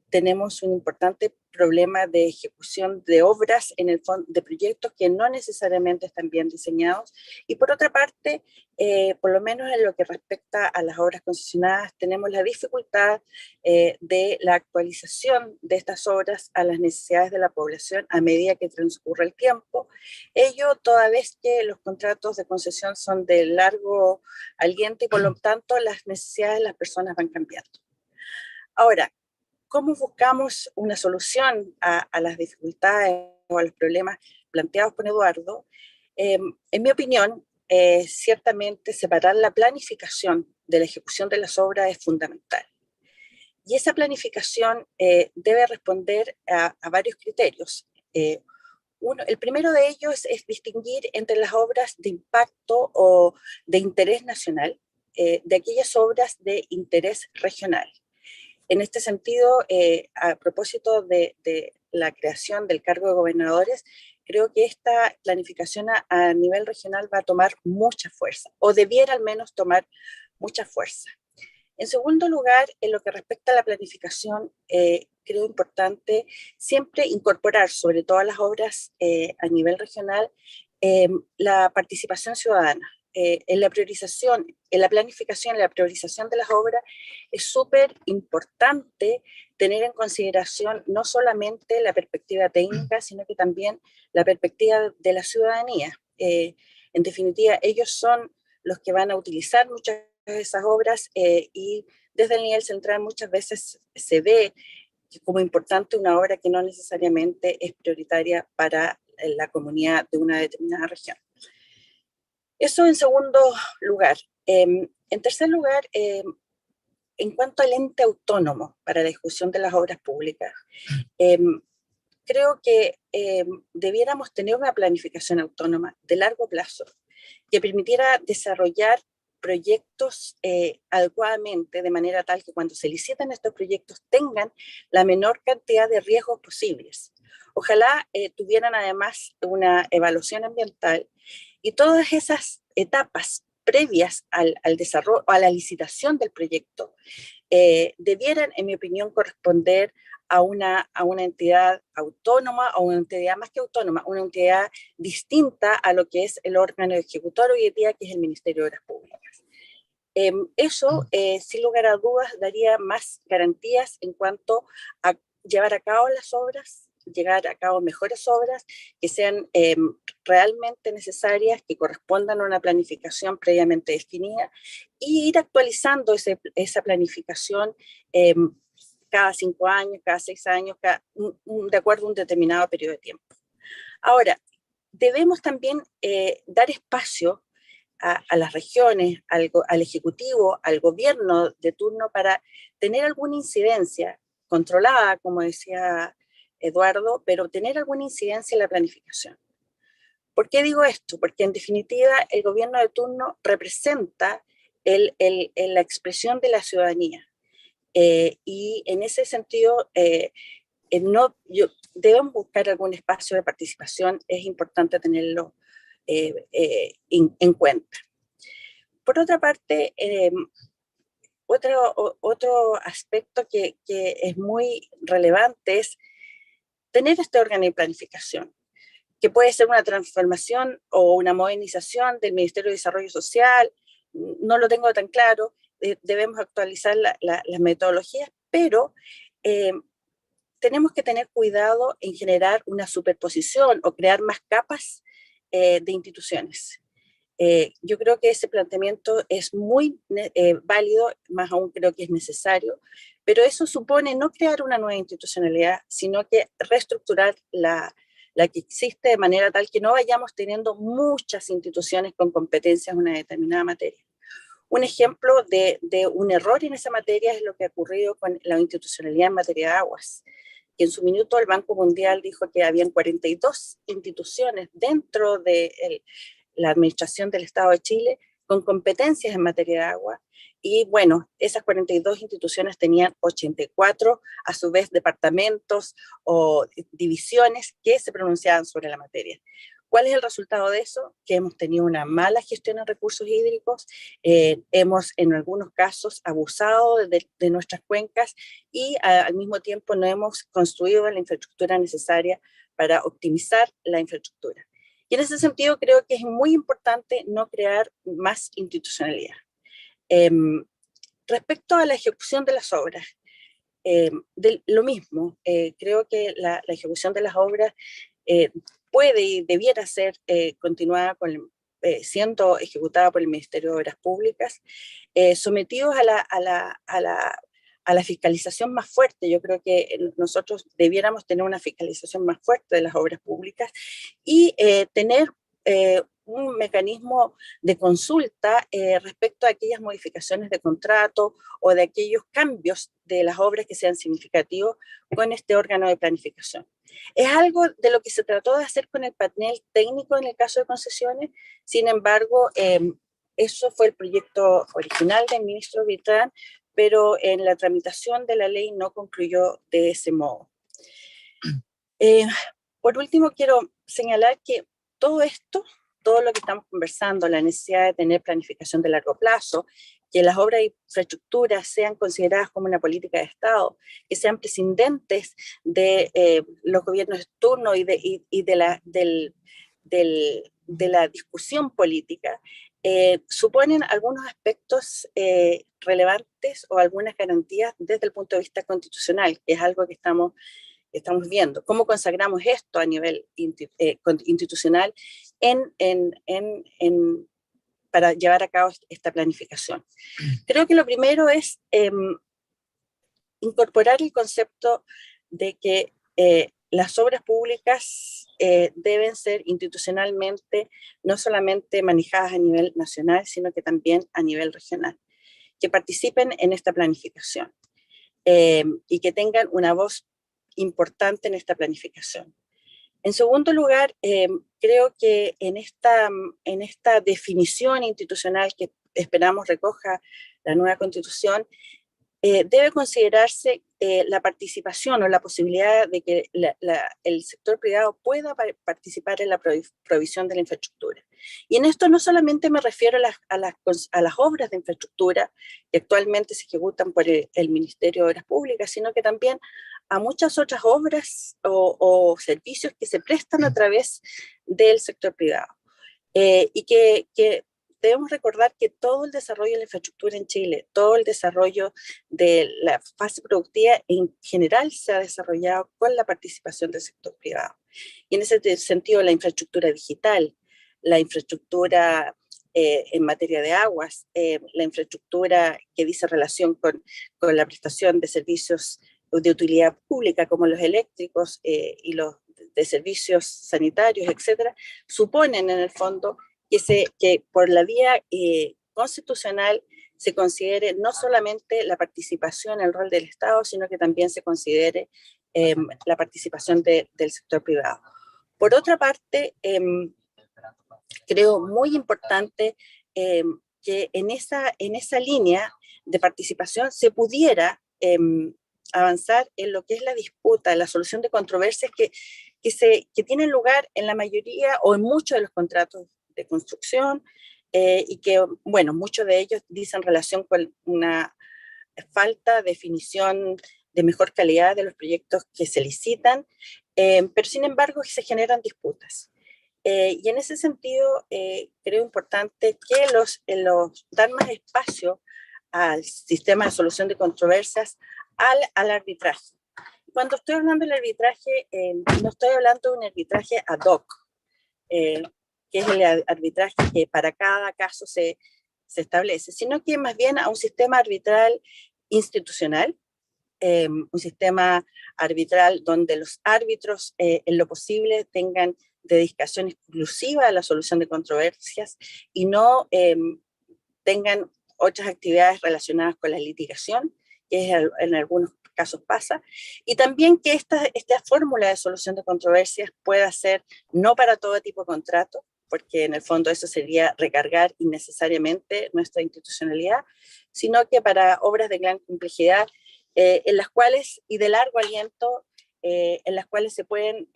tenemos un importante problema de ejecución de obras en el fondo, de proyectos que no necesariamente están bien diseñados, y por otra parte, por lo menos en lo que respecta a las obras concesionadas, tenemos la dificultad de la actualización de estas obras a las necesidades de la población a medida que transcurre el tiempo, ello toda vez que los contratos de concesión son de largo aliento y por lo tanto las necesidades de las personas van cambiando. Ahora, ¿cómo buscamos una solución a las dificultades o a los problemas planteados por Eduardo? En mi opinión, ciertamente separar la planificación de la ejecución de las obras es fundamental. Y esa planificación debe responder a varios criterios. El primero de ellos es distinguir entre las obras de impacto o de interés nacional de aquellas obras de interés regional. En este sentido, a propósito de la creación del cargo de gobernadores, creo que esta planificación a nivel regional va a tomar mucha fuerza, o debiera al menos tomar mucha fuerza. En segundo lugar, en lo que respecta a la planificación, creo importante siempre incorporar, sobre todas las obras a nivel regional, la participación ciudadana. En la priorización, en la planificación, en la priorización de las obras, es súper importante tener en consideración no solamente la perspectiva técnica, sino que también la perspectiva de la ciudadanía. En definitiva, ellos son los que van a utilizar muchas de esas obras y desde el nivel central muchas veces se ve como importante una obra que no necesariamente es prioritaria para la comunidad de una determinada región. Eso en segundo lugar. En tercer lugar, en cuanto al ente autónomo para la ejecución de las obras públicas, creo que debiéramos tener una planificación autónoma de largo plazo que permitiera desarrollar proyectos adecuadamente, de manera tal que cuando se liciten estos proyectos tengan la menor cantidad de riesgos posibles. Ojalá tuvieran además una evaluación ambiental y todas esas etapas previas al desarrollo, a la licitación del proyecto, debieran, en mi opinión, corresponder a una entidad autónoma, o una entidad más que autónoma, una entidad distinta a lo que es el órgano ejecutor hoy en día, que es el Ministerio de Obras Públicas. Eso, sin lugar a dudas, daría más garantías en cuanto a llevar a cabo las obras, llegar a cabo mejores obras que sean realmente necesarias, que correspondan a una planificación previamente definida, y ir actualizando esa planificación cada 5 años, cada 6 años, de acuerdo a un determinado periodo de tiempo. Ahora, debemos también dar espacio a las regiones, al Ejecutivo, al gobierno de turno, para tener alguna incidencia controlada, como decía Eduardo, pero tener alguna incidencia en la planificación. ¿Por qué digo esto? Porque en definitiva el gobierno de turno representa la expresión de la ciudadanía. Y en ese sentido, debemos buscar algún espacio de participación, es importante tenerlo en cuenta. Por otra parte, otro aspecto que es muy relevante es tener este órgano de planificación, que puede ser una transformación o una modernización del Ministerio de Desarrollo Social, no lo tengo tan claro, debemos actualizar las metodologías, pero tenemos que tener cuidado en generar una superposición o crear más capas de instituciones. Yo creo que ese planteamiento es muy válido, más aún creo que es necesario, pero eso supone no crear una nueva institucionalidad, sino que reestructurar la que existe de manera tal que no vayamos teniendo muchas instituciones con competencias en una determinada materia. Un ejemplo de un error en esa materia es lo que ha ocurrido con la institucionalidad en materia de aguas, que en su minuto el Banco Mundial dijo que habían 42 instituciones dentro de la administración del Estado de Chile con competencias en materia de agua, y bueno, esas 42 instituciones tenían 84, a su vez, departamentos o divisiones que se pronunciaban sobre la materia. ¿Cuál es el resultado de eso? Que hemos tenido una mala gestión de recursos hídricos, hemos en algunos casos abusado de nuestras cuencas y al mismo tiempo no hemos construido la infraestructura necesaria para optimizar la infraestructura. Y en ese sentido creo que es muy importante no crear más institucionalidad. Respecto a la ejecución de las obras, lo mismo, creo que la ejecución de las obras puede y debiera ser continuada siendo ejecutada por el Ministerio de Obras Públicas, sometidos a la fiscalización más fuerte. Yo creo que nosotros debiéramos tener una fiscalización más fuerte de las obras públicas y tener un mecanismo de consulta respecto a aquellas modificaciones de contrato o de aquellos cambios de las obras que sean significativos con este órgano de planificación. Es algo de lo que se trató de hacer con el panel técnico en el caso de concesiones. Sin embargo, eso fue el proyecto original del ministro Vitrán, pero en la tramitación de la ley no concluyó de ese modo. Por último, quiero señalar que todo esto, todo lo que estamos conversando, la necesidad de tener planificación de largo plazo, que las obras de infraestructura sean consideradas como una política de Estado, que sean prescindentes de los gobiernos de turno y de la discusión política, suponen algunos aspectos relevantes o algunas garantías desde el punto de vista constitucional, que es algo que estamos viendo. ¿Cómo consagramos esto a nivel institucional para llevar a cabo esta planificación? Creo que lo primero es incorporar el concepto de que las obras públicas deben ser institucionalmente no solamente manejadas a nivel nacional, sino que también a nivel regional, que participen en esta planificación y que tengan una voz importante en esta planificación. En segundo lugar, creo que en esta definición institucional que esperamos recoja la nueva Constitución, debe considerarse la participación o la posibilidad de que el sector privado pueda participar en la provisión de la infraestructura. Y en esto no solamente me refiero a las obras de infraestructura que actualmente se ejecutan por el Ministerio de Obras Públicas, sino que también a muchas otras obras o servicios que se prestan a través del sector privado. Y que debemos recordar que todo el desarrollo de la infraestructura en Chile, todo el desarrollo de la fase productiva en general se ha desarrollado con la participación del sector privado. Y en ese sentido, la infraestructura digital, la infraestructura en materia de aguas, la infraestructura que dice relación con la prestación de servicios de utilidad pública como los eléctricos y los de servicios sanitarios, etcétera, suponen en el fondo que por la vía constitucional se considere no solamente la participación, el rol del Estado, sino que también se considere la participación del sector privado. Por otra parte, creo muy importante que en esa línea de participación se pudiera avanzar en lo que es la disputa, la solución de controversias que tienen lugar en la mayoría o en muchos de los contratos de construcción y que, bueno, muchos de ellos dicen relación con una falta de definición de mejor calidad de los proyectos que se licitan, pero sin embargo se generan disputas. Y en ese sentido creo importante que dar más espacio al sistema de solución de controversias, al arbitraje. Cuando estoy hablando del arbitraje, no estoy hablando de un arbitraje ad hoc, que es el arbitraje que para cada caso se establece, sino que más bien a un sistema arbitral institucional un sistema arbitral donde los árbitros en lo posible tengan dedicación exclusiva a la solución de controversias y no tengan otras actividades relacionadas con la litigación, que en algunos casos pasa, y también que esta fórmula de solución de controversias pueda ser no para todo tipo de contrato, porque en el fondo eso sería recargar innecesariamente nuestra institucionalidad, sino que para obras de gran complejidad en las cuales, y de largo aliento, en las cuales se pueden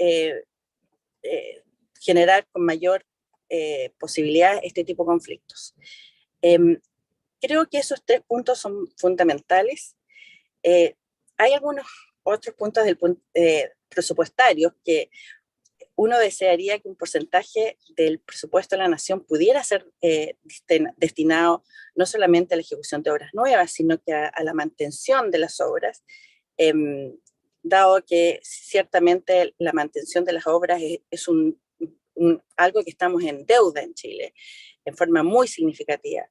generar con mayor posibilidad este tipo de conflictos. Creo que esos 3 puntos son fundamentales. Hay algunos otros puntos presupuestarios que uno desearía que un porcentaje del presupuesto de la nación pudiera ser destinado no solamente a la ejecución de obras nuevas, sino que a la mantención de las obras, dado que ciertamente la mantención de las obras es algo que estamos en deuda en Chile, en forma muy significativa.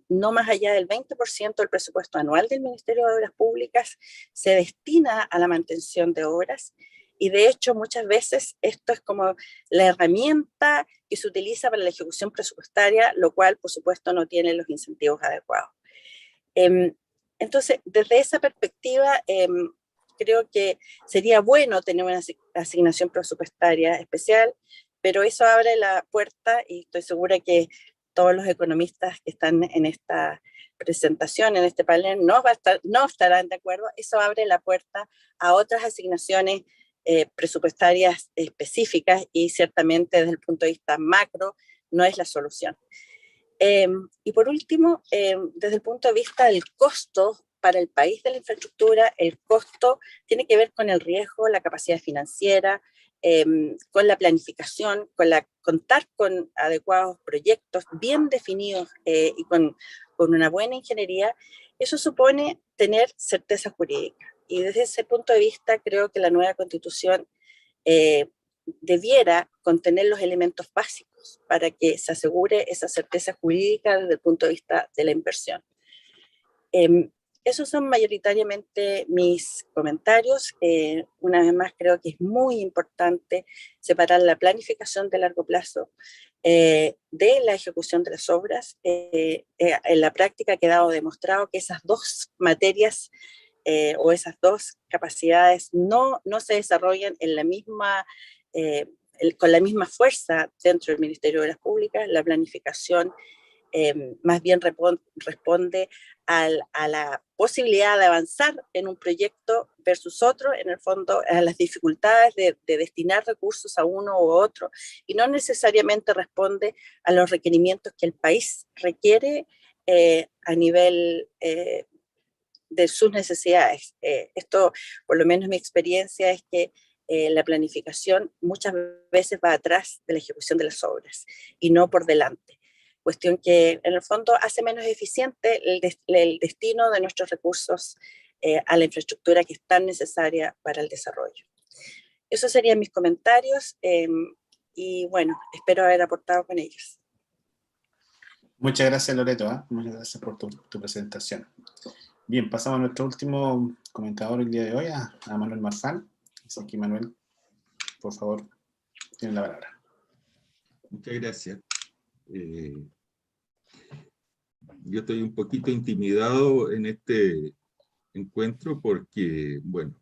No más allá del 20% del presupuesto anual del Ministerio de Obras Públicas se destina a la mantención de obras, y de hecho muchas veces esto es como la herramienta que se utiliza para la ejecución presupuestaria, lo cual por supuesto no tiene los incentivos adecuados. Entonces, desde esa perspectiva, creo que sería bueno tener una asignación presupuestaria especial, pero eso abre la puerta, y estoy segura que todos los economistas que están en esta presentación, en este panel, no estarán de acuerdo. Eso abre la puerta a otras asignaciones presupuestarias específicas, y ciertamente desde el punto de vista macro no es la solución. Y por último, desde el punto de vista del costo para el país de la infraestructura, el costo tiene que ver con el riesgo, la capacidad financiera, con la planificación, contar con adecuados proyectos bien definidos y con una buena ingeniería. Eso supone tener certeza jurídica. Y desde ese punto de vista creo que la nueva Constitución debiera contener los elementos básicos para que se asegure esa certeza jurídica desde el punto de vista de la inversión. Esos son mayoritariamente mis comentarios. Una vez más, creo que es muy importante separar la planificación de largo plazo de la ejecución de las obras. En la práctica ha quedado demostrado que esas dos materias o esas dos capacidades no se desarrollan en la misma, con la misma fuerza dentro del Ministerio de Obras Públicas. La planificación más bien responde a la posibilidad de avanzar en un proyecto versus otro, en el fondo a las dificultades de destinar recursos a uno u otro, y no necesariamente responde a los requerimientos que el país requiere a nivel de sus necesidades. Esto, por lo menos mi experiencia, es que la planificación muchas veces va atrás de la ejecución de las obras y no por delante. Cuestión que en el fondo hace menos eficiente el destino de nuestros recursos a la infraestructura que es tan necesaria para el desarrollo. Esos serían mis comentarios y bueno, espero haber aportado con ellos. Muchas gracias, Loreto, muchas gracias por tu presentación. Bien, pasamos a nuestro último comentador el día de hoy, a Manuel Marfán. Así que, Manuel, por favor, tiene la palabra. Muchas gracias. Yo estoy un poquito intimidado en este encuentro porque, bueno,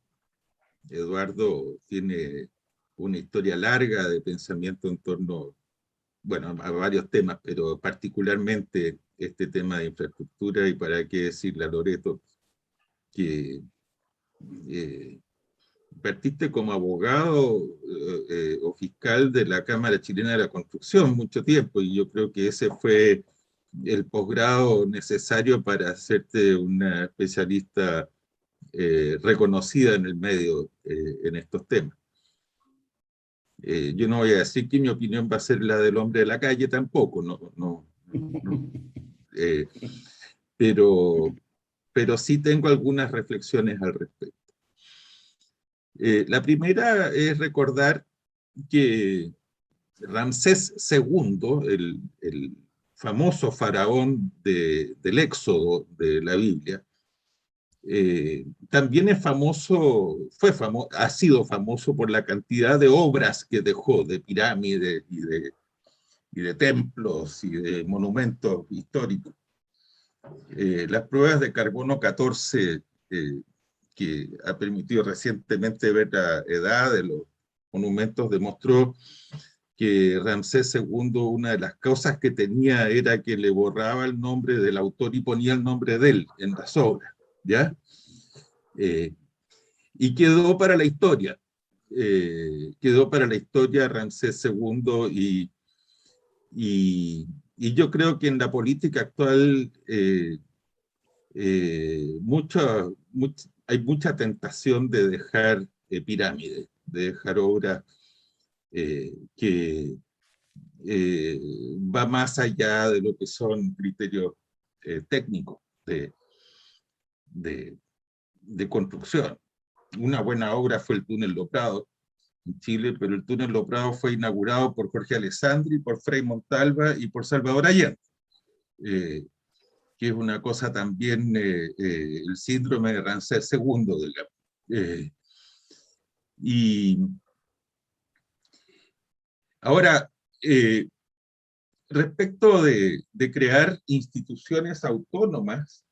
Eduardo tiene una historia larga de pensamiento en torno, bueno, a varios temas, pero particularmente este tema de infraestructura, y para qué decirle a Loreto que partiste como abogado o fiscal de la Cámara Chilena de la Construcción mucho tiempo, y yo creo que ese fue el posgrado necesario para hacerte una especialista reconocida en el medio en estos temas. Yo no voy a decir que mi opinión va a ser la del hombre de la calle tampoco, no. Pero sí tengo algunas reflexiones al respecto. La primera es recordar que Ramsés II, el famoso faraón del Éxodo de la Biblia, también es famoso, ha sido famoso por la cantidad de obras que dejó, de pirámides y de templos y de monumentos históricos. Las pruebas de carbono 14 que ha permitido recientemente ver la edad de los monumentos demostró que Ramsés II, una de las causas que tenía era que le borraba el nombre del autor y ponía el nombre de él en las obras, ¿ya? Y quedó para la historia. Quedó para la historia Ramsés II y yo creo que en la política actual hay mucha tentación de dejar pirámides, de dejar obras que va más allá de lo que son criterios técnicos de construcción. Una buena obra fue el túnel Lo Prado en Chile, pero el túnel Lo Prado fue inaugurado por Jorge Alessandri, por Frei Montalva y por Salvador Allende, que es una cosa también, el síndrome de Ramsés II, digamos. Y ahora, respecto de crear instituciones autónomas,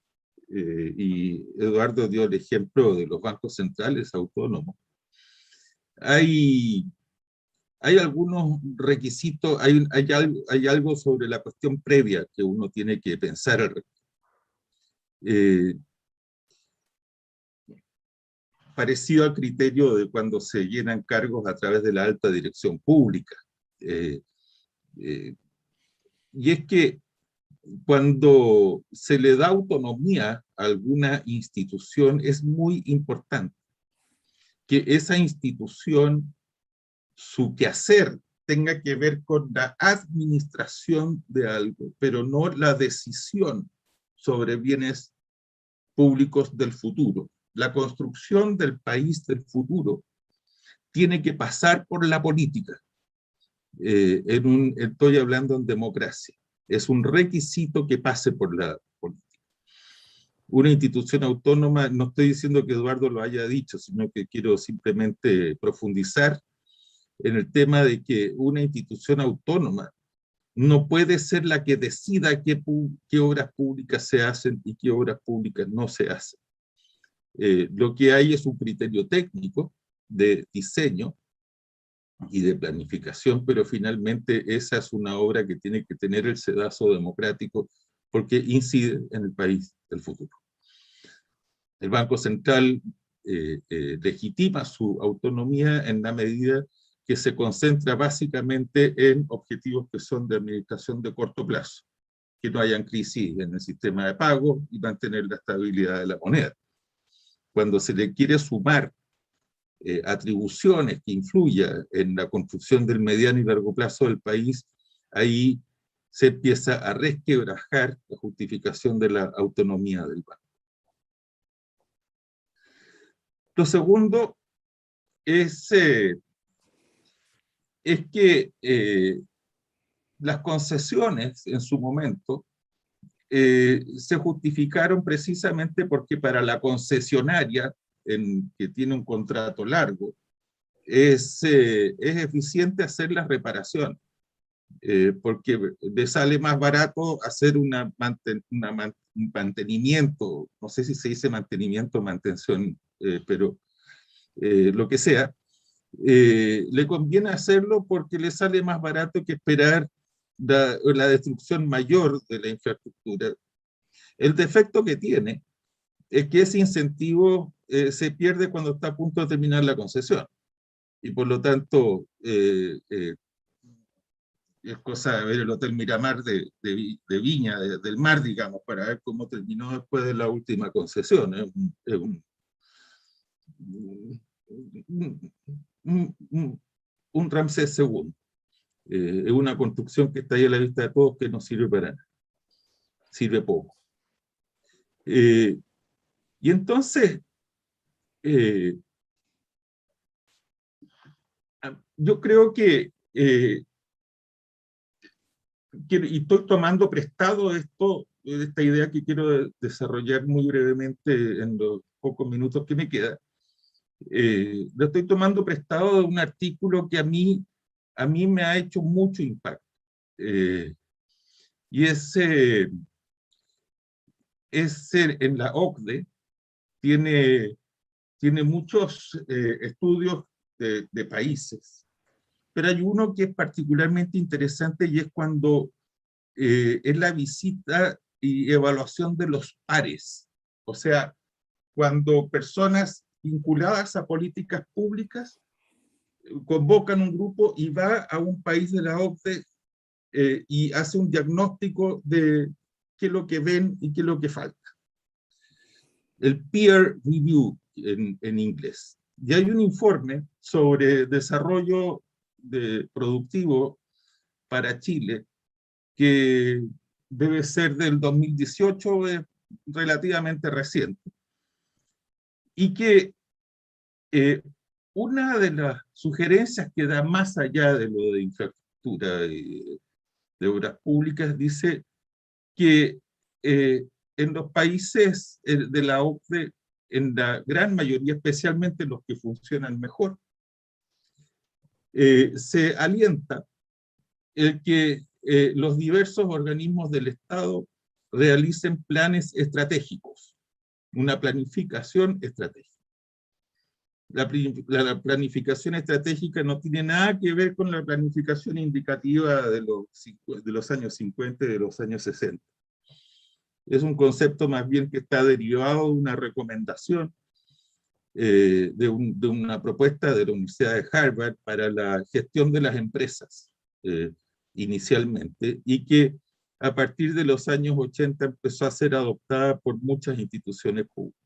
y Eduardo dio el ejemplo de los bancos centrales autónomos, hay algunos requisitos, hay algo sobre la cuestión previa que uno tiene que pensar al respecto. Parecido al criterio de cuando se llenan cargos a través de la alta dirección pública. Y es que cuando se le da autonomía a alguna institución, es muy importante que esa institución, su quehacer, tenga que ver con la administración de algo, pero no la decisión sobre bienes públicos del futuro. La construcción del país del futuro tiene que pasar por la política. Estoy hablando en democracia. Es un requisito que pase por la política. Una institución autónoma, no estoy diciendo que Eduardo lo haya dicho, sino que quiero simplemente profundizar en el tema de que una institución autónoma no puede ser la que decida qué obras públicas se hacen y qué obras públicas no se hacen. Lo que hay es un criterio técnico de diseño y de planificación, pero finalmente esa es una obra que tiene que tener el sedazo democrático porque incide en el país del futuro. El Banco Central legitima su autonomía en la medida que se concentra básicamente en objetivos que son de administración de corto plazo, que no hayan crisis en el sistema de pago y mantener la estabilidad de la moneda. Cuando se le quiere sumar atribuciones que influyan en la construcción del mediano y largo plazo del país, ahí se empieza a resquebrajar la justificación de la autonomía del banco. Lo segundo es que las concesiones en su momento se justificaron precisamente porque para la concesionaria que tiene un contrato largo, es eficiente hacer la reparación, porque le sale más barato hacer un mantenimiento, no sé si se dice mantenimiento o mantención, pero lo que sea, le conviene hacerlo porque le sale más barato que esperar la destrucción mayor de la infraestructura. El defecto que tiene es que ese incentivo se pierde cuando está a punto de terminar la concesión. Y por lo tanto, es cosa de ver el Hotel Miramar de Viña, del Mar, digamos, para ver cómo terminó después de la última concesión. Es un Ramsés II. Es una construcción que está ahí a la vista de todos que no sirve para nada. Sirve poco. Y entonces, yo creo que y estoy tomando prestado esta idea que quiero desarrollar muy brevemente en los pocos minutos que me quedan. Lo estoy tomando prestado de un artículo que a mí me ha hecho mucho impacto. Y en la OCDE tiene muchos estudios de países, pero hay uno que es particularmente interesante y es cuando es la visita y evaluación de los pares. O sea, cuando personas vinculadas a políticas públicas convocan un grupo y va a un país de la OCDE y hace un diagnóstico de qué es lo que ven y qué es lo que falta. El peer review en inglés. Y hay un informe sobre desarrollo productivo para Chile que debe ser del 2018, relativamente reciente, y que una de las sugerencias que da más allá de lo de infraestructura y de obras públicas, dice que en los países de la OCDE, en la gran mayoría, especialmente los que funcionan mejor, se alienta el que los diversos organismos del Estado realicen planes estratégicos, una planificación estratégica. La planificación estratégica no tiene nada que ver con la planificación indicativa de los años 50 y de los años 60. Es un concepto más bien que está derivado de una recomendación de una propuesta de la Universidad de Harvard para la gestión de las empresas inicialmente, y que a partir de los años 80 empezó a ser adoptada por muchas instituciones públicas.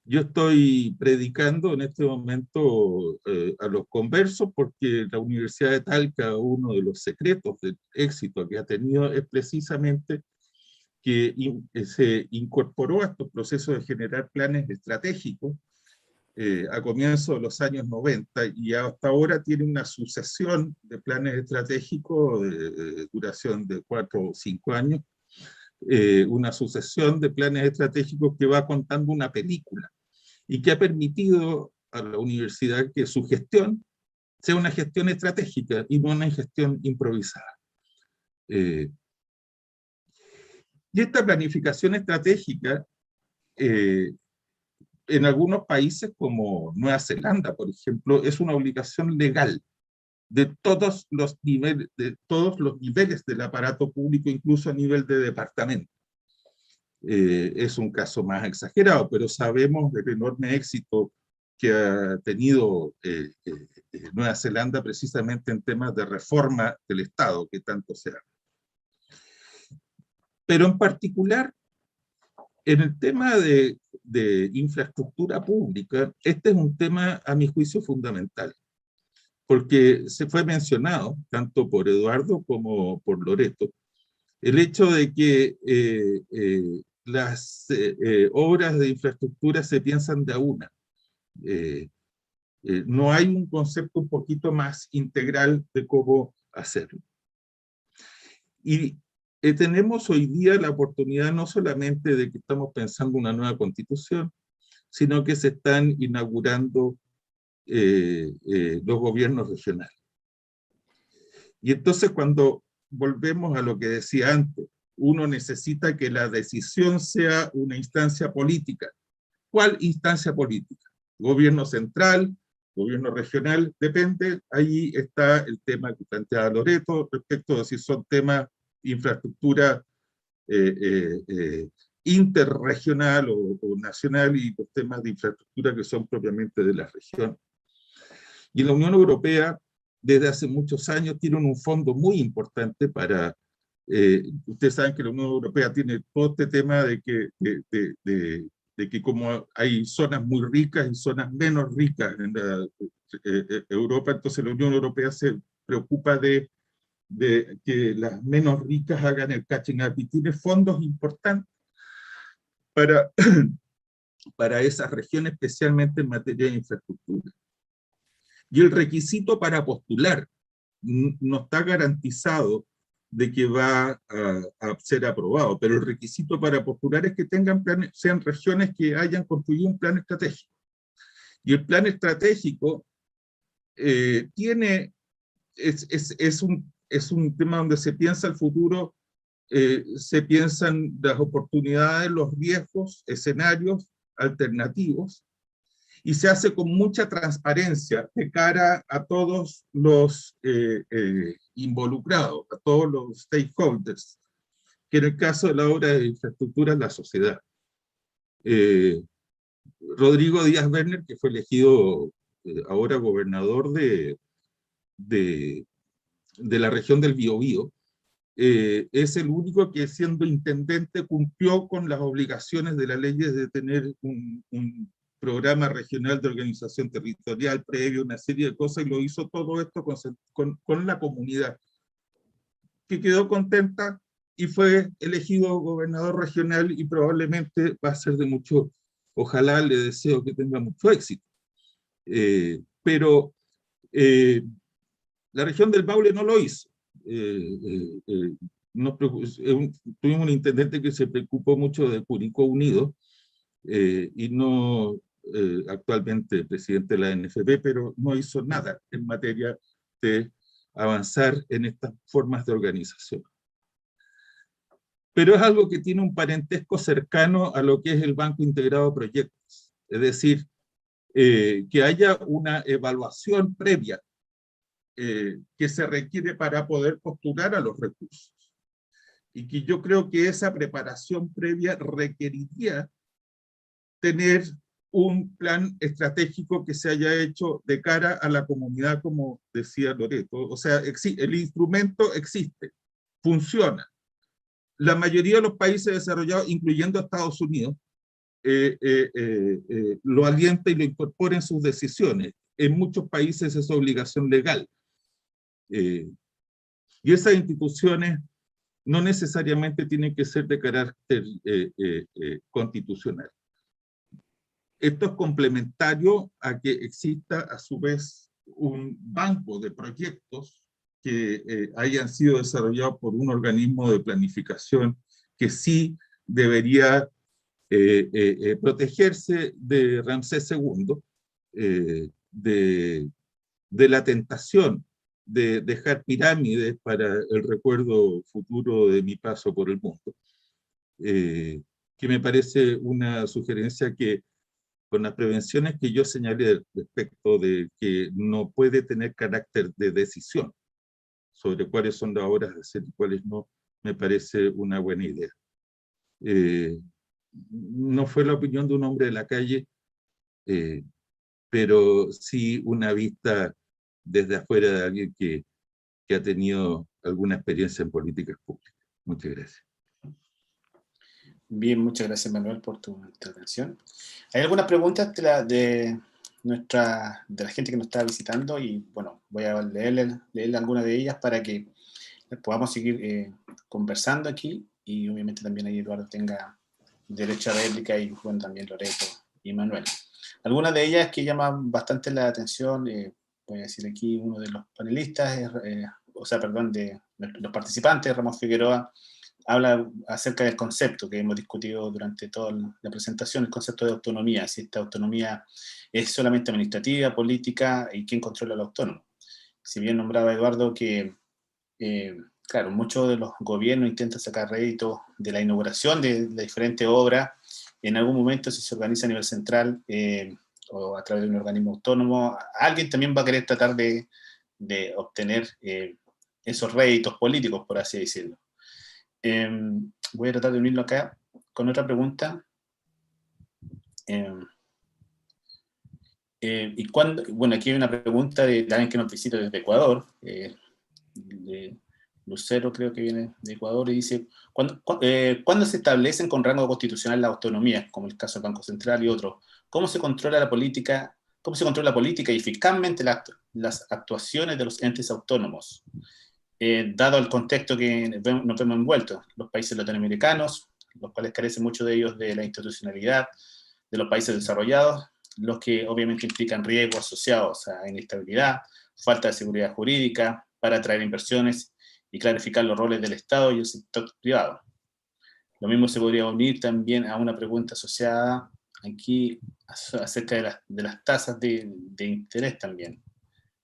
Yo estoy predicando en este momento a los conversos, porque la Universidad de Talca, uno de los secretos del éxito que ha tenido es precisamente que se incorporó a estos procesos de generar planes estratégicos a comienzos de los años 90, y hasta ahora tiene una sucesión de planes estratégicos de duración de 4 o 5 años, una sucesión de planes estratégicos que va contando una película y que ha permitido a la universidad que su gestión sea una gestión estratégica y no una gestión improvisada. Y esta planificación estratégica, en algunos países como Nueva Zelanda, por ejemplo, es una obligación legal de todos los niveles del aparato público, incluso a nivel de departamento. Es un caso más exagerado, pero sabemos del enorme éxito que ha tenido Nueva Zelanda precisamente en temas de reforma del Estado, que tanto se habla. Pero en particular, en el tema de infraestructura pública, este es un tema, a mi juicio, fundamental, porque se fue mencionado, tanto por Eduardo como por Loreto, el hecho de que las obras de infraestructura se piensan de a una. No hay un concepto un poquito más integral de cómo hacerlo. Y tenemos hoy día la oportunidad no solamente de que estamos pensando una nueva constitución, sino que se están inaugurando los gobiernos regionales. Y entonces, cuando volvemos a lo que decía antes, uno necesita que la decisión sea una instancia política. ¿Cuál instancia política? Gobierno central, gobierno regional, depende. Ahí está el tema que planteaba Loreto respecto de si son temas de infraestructura interregional o nacional, y los temas de infraestructura que son propiamente de la región. Y la Unión Europea, desde hace muchos años, tiene un fondo muy importante para... ustedes saben que la Unión Europea tiene todo este tema de que como hay zonas muy ricas y zonas menos ricas en Europa, entonces la Unión Europea se preocupa de que las menos ricas hagan el catching up, y tiene fondos importantes para esas regiones, especialmente en materia de infraestructura. Y el requisito para postular no está garantizado de que va a ser aprobado, pero el requisito para postular es que tengan planes, sean regiones que hayan construido un plan estratégico. Y el plan estratégico es un tema donde se piensa el futuro, se piensan las oportunidades, los riesgos, escenarios alternativos, y se hace con mucha transparencia de cara a todos los involucrados, a todos los stakeholders, que en el caso de la obra de infraestructura es la sociedad. Rodrigo Díaz Werner, que fue elegido ahora gobernador de la región del Biobío, es el único que, siendo intendente, cumplió con las obligaciones de la ley de tener un programa regional de organización territorial previo, una serie de cosas, y lo hizo todo esto con la comunidad, que quedó contenta y fue elegido gobernador regional, y probablemente va a ser de mucho, ojalá le deseo que tenga mucho éxito. Pero la región del Maule no lo hizo. Tuvimos un intendente que se preocupó mucho de Curicó Unido, y no actualmente presidente de la NFP, pero no hizo nada en materia de avanzar en estas formas de organización. Pero es algo que tiene un parentesco cercano a lo que es el Banco Integrado de Proyectos, es decir, que haya una evaluación previa que se requiere para poder postular a los recursos. Y que yo creo que esa preparación previa requeriría tener un plan estratégico que se haya hecho de cara a la comunidad, como decía Loreto. O sea, el instrumento existe, funciona. La mayoría de los países desarrollados, incluyendo Estados Unidos, lo alienta y lo incorpora en sus decisiones. En muchos países es obligación legal. Y esas instituciones no necesariamente tienen que ser de carácter constitucional. Esto es complementario a que exista a su vez un banco de proyectos que hayan sido desarrollados por un organismo de planificación que sí debería protegerse de Ramsés II, de la tentación de dejar pirámides para el recuerdo futuro de mi paso por el mundo, que me parece una sugerencia que, con las prevenciones que yo señalé respecto de que no puede tener carácter de decisión sobre cuáles son las obras de hacer y cuáles no, me parece una buena idea. No fue la opinión de un hombre de la calle, pero sí una vista desde afuera de alguien que ha tenido alguna experiencia en políticas públicas. Muchas gracias. Bien, muchas gracias, Manuel, por tu intervención. Hay algunas preguntas de la gente que nos está visitando, y bueno, voy a leerle algunas de ellas para que podamos seguir conversando aquí, y obviamente también ahí Eduardo tenga derecho a réplica, y bueno, también Loreto y Manuel. Algunas de ellas que llaman bastante la atención, voy a decir aquí, uno de los panelistas, de los participantes, Ramón Figueroa, habla acerca del concepto que hemos discutido durante toda la presentación, el concepto de autonomía, si esta autonomía es solamente administrativa, política, y quién controla lo autónomo. Si bien nombraba Eduardo que, claro, muchos de los gobiernos intentan sacar rédito de la inauguración de diferentes obras, en algún momento si se organiza a nivel central o a través de un organismo autónomo, alguien también va a querer tratar de obtener esos réditos políticos, por así decirlo. Voy a tratar de unirlo acá con otra pregunta. Y bueno, aquí hay una pregunta de alguien que nos visita desde Ecuador, de Lucero, creo que viene de Ecuador, y dice, ¿cuándo se establecen con rango constitucional las autonomías, como el caso del Banco Central y otros? ¿Cómo se controla la política y eficazmente las actuaciones de los entes autónomos? Dado el contexto que nos vemos envueltos, los países latinoamericanos, los cuales carecen mucho de ellos de la institucionalidad, de los países desarrollados, los que obviamente implican riesgos asociados a inestabilidad, falta de seguridad jurídica para atraer inversiones y clarificar los roles del Estado y el sector privado. Lo mismo se podría unir también a una pregunta asociada aquí acerca de las tasas de interés también,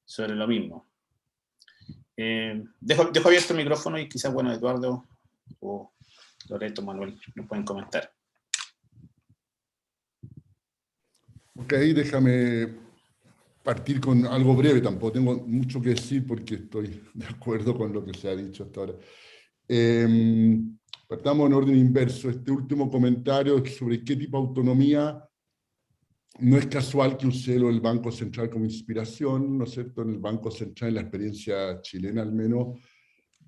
sobre lo mismo. Dejo abierto el micrófono y quizás, bueno, Eduardo o Loreto, Manuel, nos pueden comentar. Ok, déjame partir con algo breve, tampoco tengo mucho que decir porque estoy de acuerdo con lo que se ha dicho hasta ahora. Partamos en orden inverso. Este último comentario sobre qué tipo de autonomía, no es casual que usé el Banco Central como inspiración, ¿no es cierto? En el Banco Central, en la experiencia chilena al menos,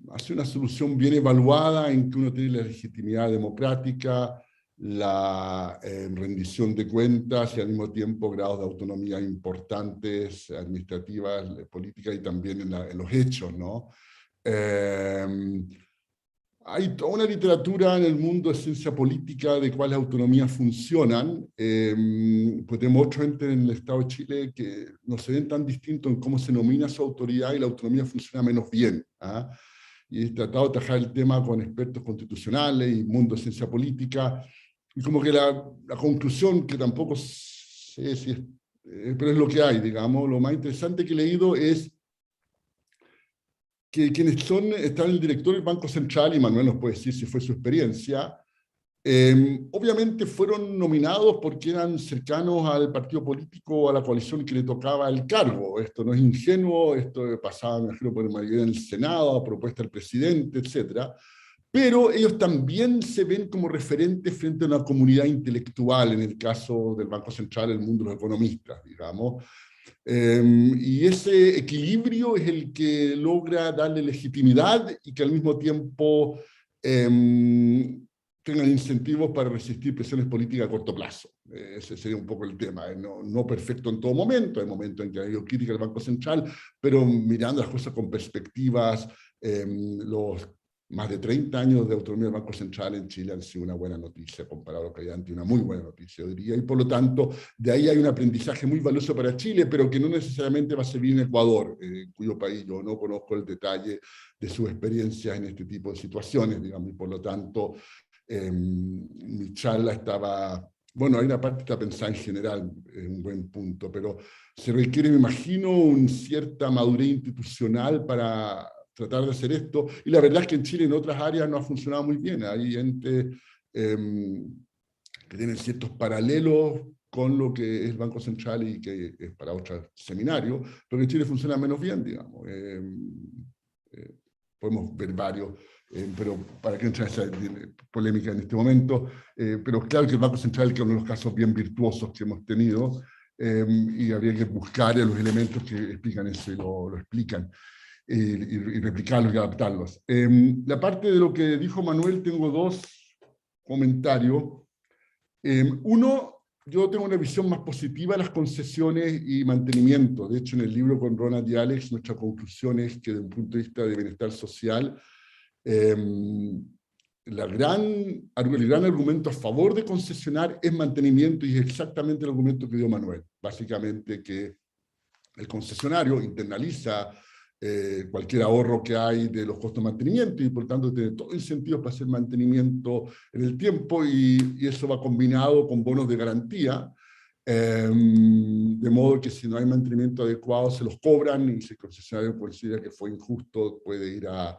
hace una solución bien evaluada en que uno tiene la legitimidad democrática, la rendición de cuentas y al mismo tiempo grados de autonomía importantes, administrativas, políticas y también en los hechos, ¿no? Hay toda una literatura en el mundo de ciencia política de cuáles autonomías funcionan. Pues tenemos otros entes en el Estado de Chile que no se ven tan distintos en cómo se nomina su autoridad y la autonomía funciona menos bien. ¿Ah? Y he tratado de trabajar el tema con expertos constitucionales y mundo de ciencia política. Y como que la conclusión, que tampoco sé si es, pero es lo que hay, digamos, lo más interesante que he leído es que quienes están el director del Banco Central, y Manuel nos puede decir si fue su experiencia, obviamente fueron nominados porque eran cercanos al partido político o a la coalición que le tocaba el cargo. Esto no es ingenuo, esto pasaba, me imagino, por mayoría en el Senado, a propuesta del presidente, etc. Pero ellos también se ven como referentes frente a una comunidad intelectual, en el caso del Banco Central, el mundo de los economistas, digamos. Y ese equilibrio es el que logra darle legitimidad y que al mismo tiempo tengan incentivos para resistir presiones políticas a corto plazo. Ese sería un poco el tema. No perfecto en todo momento, hay momentos en que ha habido crítica al Banco Central, pero mirando las cosas con perspectivas, los más de 30 años de autonomía del Banco Central en Chile han sido una buena noticia comparado a lo que hay antes, una muy buena noticia, yo diría, y por lo tanto, de ahí hay un aprendizaje muy valioso para Chile, pero que no necesariamente va a servir en Ecuador, cuyo país yo no conozco el detalle de sus experiencias en este tipo de situaciones, digamos, y por lo tanto, mi charla estaba, bueno, hay una parte que está pensada en general, es un buen punto, pero se requiere, me imagino, una cierta madurez institucional para tratar de hacer esto, y la verdad es que en Chile en otras áreas no ha funcionado muy bien, hay entes que tienen ciertos paralelos con lo que es el Banco Central y que es para otros seminarios, pero que en Chile funciona menos bien, digamos. Podemos ver varios, pero para que entrar en esa polémica en este momento, pero claro que el Banco Central es uno de los casos bien virtuosos que hemos tenido, y habría que buscar los elementos que explican eso y lo explican. Y replicarlos y adaptarlos. La parte de lo que dijo Manuel, tengo dos comentarios. Uno, yo tengo una visión más positiva de las concesiones y mantenimiento. De hecho, en el libro con Ronald y Alex, nuestra conclusión es que desde un punto de vista de bienestar social, el gran argumento a favor de concesionar es mantenimiento, y es exactamente el argumento que dio Manuel. Básicamente que el concesionario internaliza cualquier ahorro que hay de los costos de mantenimiento y por tanto tiene todo incentivos para hacer mantenimiento en el tiempo, y eso va combinado con bonos de garantía, de modo que si no hay mantenimiento adecuado se los cobran, y si el concesionario considera que fue injusto puede ir a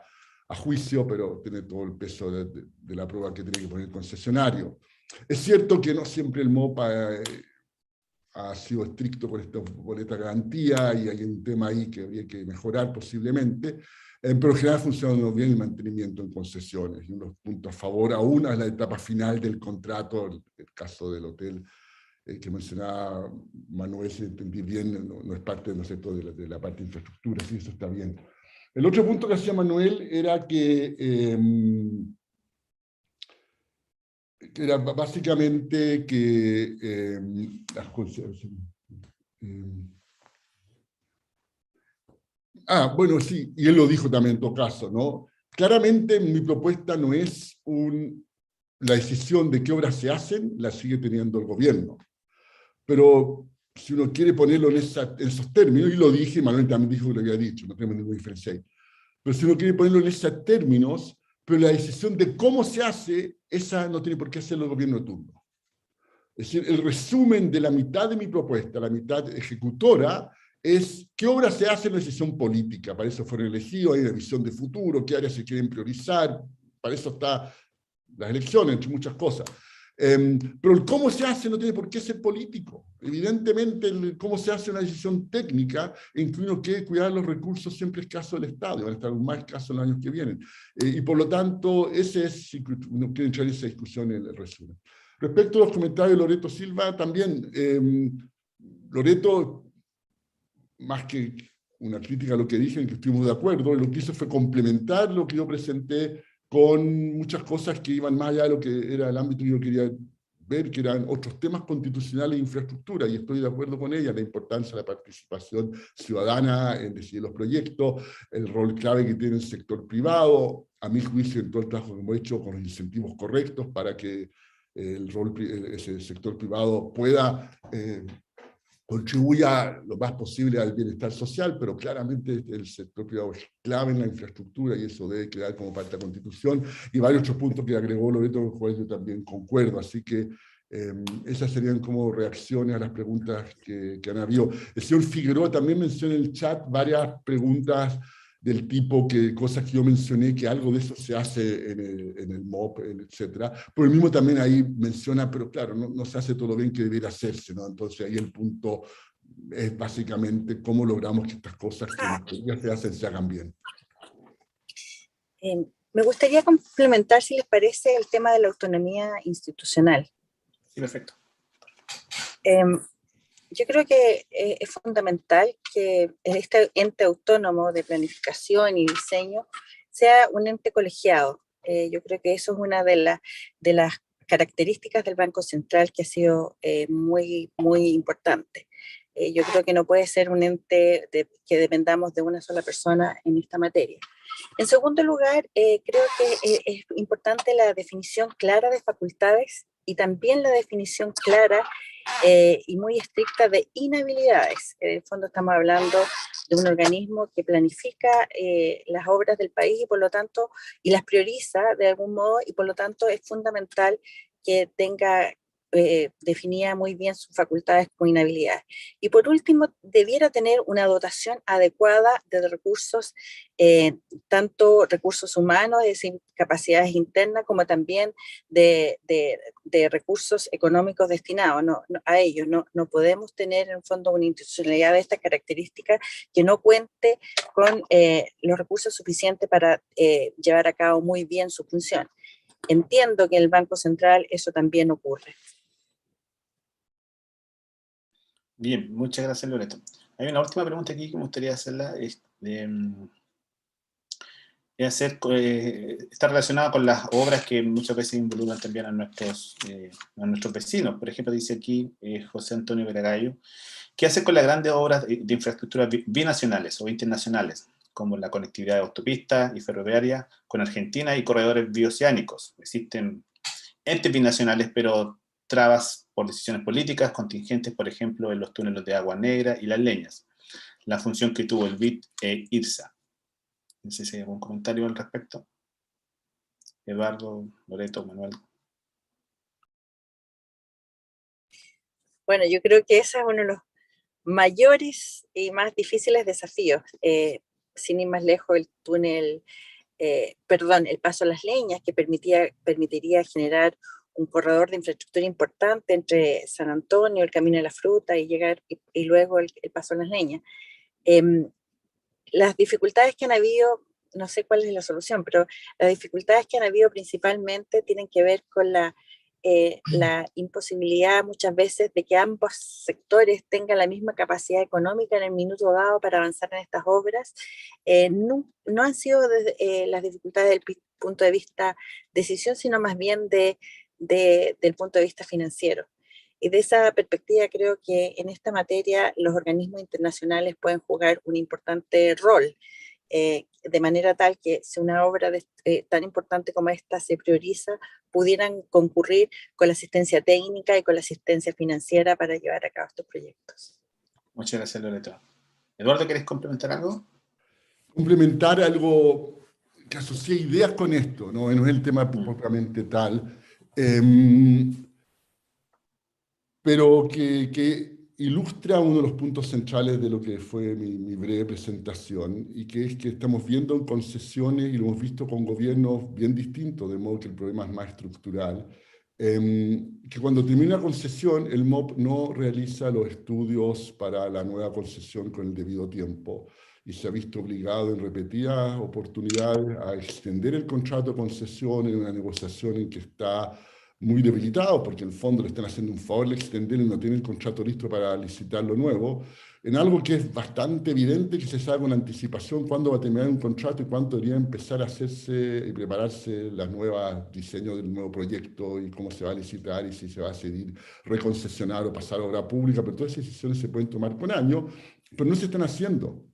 juicio, pero tiene todo el peso de la prueba que tiene que poner el concesionario. Es cierto que no siempre el MOPA ha sido estricto con esta boleta de garantía, y hay un tema ahí que habría que mejorar posiblemente, pero en general funciona bien el mantenimiento en concesiones, y unos puntos a favor aún es la etapa final del contrato, el caso del hotel que mencionaba Manuel, si entendí bien, no es parte, ¿no es cierto?, de la parte de infraestructura, sí, eso está bien. El otro punto que hacía Manuel era que era básicamente que las bueno, sí, y él lo dijo también en todo caso, ¿no? Claramente mi propuesta no es la decisión de qué obras se hacen, la sigue teniendo el gobierno. Pero si uno quiere ponerlo en esos términos, y lo dije, Manuel también dijo que lo había dicho, no tenemos ninguna diferencia ahí. pero si uno quiere ponerlo en esos términos, pero la decisión de cómo se hace, esa no tiene por qué hacerlo el gobierno de turno. Es decir, el resumen de la mitad de mi propuesta, la mitad ejecutora, es qué obra se hace en la decisión política. Para eso fueron elegidos, hay una visión de futuro, qué áreas se quieren priorizar, para eso están las elecciones, entre muchas cosas. Pero el cómo se hace no tiene por qué ser político. Evidentemente, el cómo se hace una decisión técnica en que uno quiere cuidar los recursos siempre escasos del Estado, y van a estar más escasos en los años que vienen. Y por lo tanto, ese es, si uno quiere entrar en esa discusión, el resumen. Respecto a los comentarios de Loreto Silva, también, Loreto, más que una crítica a lo que dije, en que estuvimos de acuerdo, lo que hizo fue complementar lo que yo presenté con muchas cosas que iban más allá de lo que era el ámbito que yo quería ver, que eran otros temas constitucionales e infraestructura, y estoy de acuerdo con ella, la importancia de la participación ciudadana en decidir los proyectos, el rol clave que tiene el sector privado, a mi juicio, en todo el trabajo que hemos hecho con los incentivos correctos para que ese sector privado pueda contribuya lo más posible al bienestar social, pero claramente el sector privado es clave en la infraestructura y eso debe quedar como parte de la Constitución, y varios otros puntos que agregó Loreto, con los cuales yo también concuerdo, así que esas serían como reacciones a las preguntas que han habido. El señor Figueroa también mencionó en el chat varias preguntas del tipo que cosas que yo mencioné, que algo de eso se hace en el MOP, etcétera. Por el mismo también ahí menciona, pero claro, no se hace todo lo bien que debiera hacerse, ¿no? Entonces ahí el punto es básicamente cómo logramos que estas cosas que ya se hacen se hagan bien. Me gustaría complementar, si les parece, el tema de la autonomía institucional. Sí, perfecto. Yo creo que es fundamental que este ente autónomo de planificación y diseño sea un ente colegiado. Yo creo que eso es una de las características del Banco Central que ha sido muy importante. Yo creo que no puede ser un ente que dependamos de una sola persona en esta materia. En segundo lugar, creo que es importante la definición clara de facultades y también la definición clara y muy estricta de inhabilidades. En el fondo estamos hablando de un organismo que planifica las obras del país y por lo tanto, y las prioriza de algún modo, y por lo tanto es fundamental que tenga definida muy bien sus facultades como inhabilidades. Y por último, debiera tener una dotación adecuada de recursos, tanto recursos humanos, es decir, capacidades internas, como también de recursos económicos destinados a ellos. No podemos tener en el fondo una institucionalidad de esta característica que no cuente con los recursos suficientes para llevar a cabo muy bien su función. Entiendo que en el Banco Central eso también ocurre. Bien, muchas gracias, Loreto. Hay una última pregunta aquí que me gustaría hacerla. Está relacionada con las obras que muchas veces involucran también a nuestros vecinos. Por ejemplo, dice aquí José Antonio Veragallo, ¿qué hace con las grandes obras de infraestructura binacionales o internacionales, como la conectividad de autopistas y ferroviarias con Argentina y corredores bioceánicos? Existen entes binacionales, pero trabas por decisiones políticas, contingentes, por ejemplo, en los túneles de Agua Negra y Las Leñas, la función que tuvo el BID e IRSA. No sé si hay algún comentario al respecto. Eduardo, Loreto, Manuel. Bueno, yo creo que ese es uno de los mayores y más difíciles desafíos. Sin ir más lejos, el túnel, el paso a Las Leñas, que permitiría generar un corredor de infraestructura importante entre San Antonio, el Camino de la Fruta y llegar y luego el paso a Las Leñas. Las dificultades que han habido, no sé cuál es la solución, pero las dificultades que han habido principalmente tienen que ver con la imposibilidad muchas veces de que ambos sectores tengan la misma capacidad económica en el minuto dado para avanzar en estas obras. No han sido las dificultades del punto de vista decisión, sino más bien del punto de vista financiero. Y de esa perspectiva creo que en esta materia los organismos internacionales pueden jugar un importante rol, de manera tal que si una obra tan importante como esta se prioriza, pudieran concurrir con la asistencia técnica y con la asistencia financiera para llevar a cabo estos proyectos. Muchas gracias, Loreto. Eduardo, ¿quieres complementar algo? complementar algo que asocie ideas con esto, no es el tema propiamente tal, pero que ilustra uno de los puntos centrales de lo que fue mi breve presentación, y que es que estamos viendo en concesiones, y lo hemos visto con gobiernos bien distintos, de modo que el problema es más estructural, que cuando termina una concesión, el MOP no realiza los estudios para la nueva concesión con el debido tiempo, y se ha visto obligado en repetidas oportunidades a extender el contrato de concesión en una negociación en que está muy debilitado, porque en el fondo le están haciendo un favor de extender y no tienen el contrato listo para licitar lo nuevo, en algo que es bastante evidente, que se sabe con anticipación cuándo va a terminar un contrato y cuándo debería empezar a hacerse y prepararse las nuevas diseños del nuevo proyecto y cómo se va a licitar y si se va a seguir reconcesionar o pasar a obra pública, pero todas esas decisiones se pueden tomar con años, pero no se están haciendo.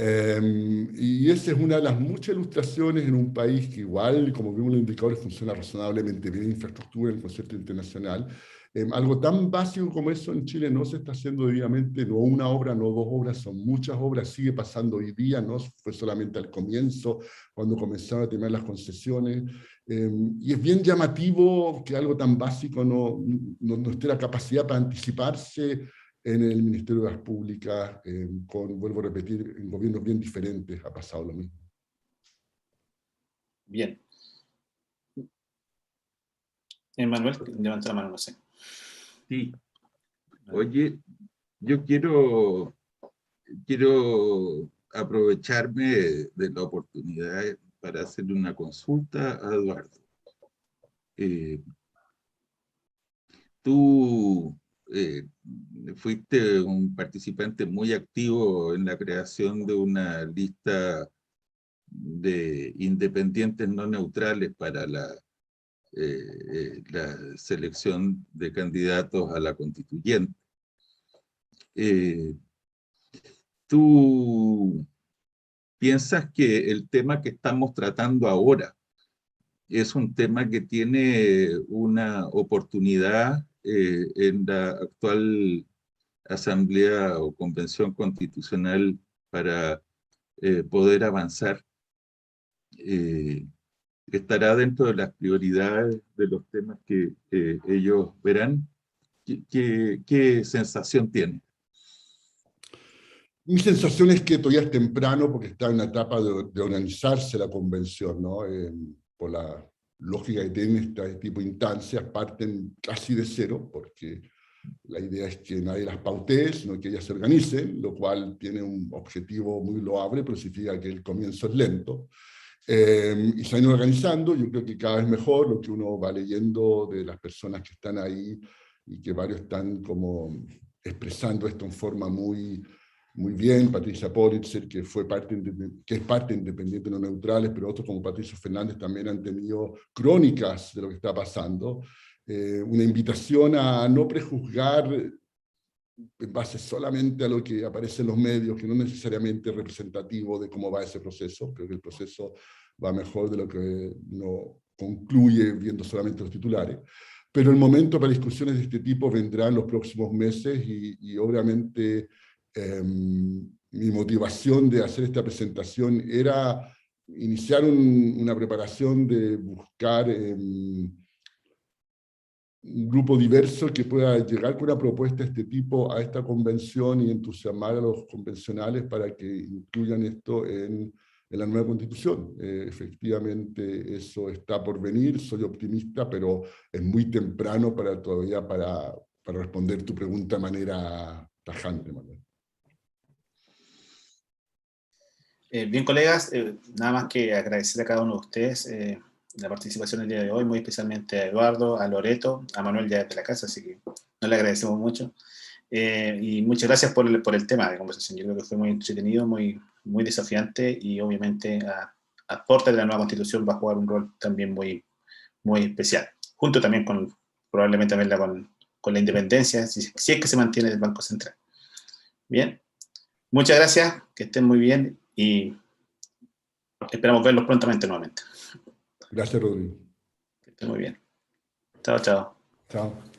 Y esa es una de las muchas ilustraciones en un país que igual, como vimos en los indicadores, funciona razonablemente bien en infraestructura, en el concierto internacional. Algo tan básico como eso en Chile no se está haciendo debidamente, no una obra, no dos obras, son muchas obras, sigue pasando hoy día, no fue solamente al comienzo, cuando comenzaron a tener las concesiones, y es bien llamativo que algo tan básico no esté la capacidad para anticiparse en el Ministerio de las Públicas, vuelvo a repetir, en gobiernos bien diferentes ha pasado lo mismo. Bien. Manuel, levanta la mano, no sé. Sí. Oye, yo quiero aprovecharme de la oportunidad para hacerle una consulta a Eduardo. Tú fuiste un participante muy activo en la creación de una lista de independientes no neutrales para la selección de candidatos a la constituyente. ¿Tú piensas que el tema que estamos tratando ahora es un tema que tiene una oportunidad en la actual Asamblea o Convención Constitucional para poder avanzar? ¿Estará dentro de las prioridades de los temas que ellos verán? ¿Qué sensación tiene? Mi sensación es que todavía es temprano porque está en la etapa de organizarse la convención, ¿no? Por la lógica que tienen este tipo de instancias, parten casi de cero, porque la idea es que nadie las pautee, sino que ellas se organicen, lo cual tiene un objetivo muy loable, pero significa que el comienzo es lento. Y se han ido organizando, yo creo que cada vez mejor, lo que uno va leyendo de las personas que están ahí, y que varios están como expresando esto en forma muy bien. Patricia Politzer, que es parte independiente de los neutrales, pero otros como Patricio Fernández también han tenido crónicas de lo que está pasando. Una invitación a no prejuzgar en base solamente a lo que aparece en los medios, que no es necesariamente representativo de cómo va ese proceso. Creo que el proceso va mejor de lo que uno concluye viendo solamente los titulares. Pero el momento para discusiones de este tipo vendrá en los próximos meses, y obviamente mi motivación de hacer esta presentación era iniciar una preparación de buscar un grupo diverso que pueda llegar con una propuesta de este tipo a esta convención y entusiasmar a los convencionales para que incluyan esto en la nueva constitución. Efectivamente, eso está por venir, soy optimista, pero es muy temprano todavía para responder tu pregunta de manera tajante, Manuel. Bien, colegas, nada más que agradecer a cada uno de ustedes la participación el día de hoy, muy especialmente a Eduardo, a Loreto, a Manuel ya desde la casa, así que no le agradecemos mucho. Y muchas gracias por el tema de conversación. Yo creo que fue muy entretenido, muy desafiante, y obviamente a puerta de la nueva Constitución va a jugar un rol también muy especial, junto también probablemente con la independencia, si es que se mantiene el Banco Central. Bien, muchas gracias, que estén muy bien y esperamos verlos prontamente nuevamente. Gracias, Rodrigo. Que estén muy bien. Chao, chao. Chao.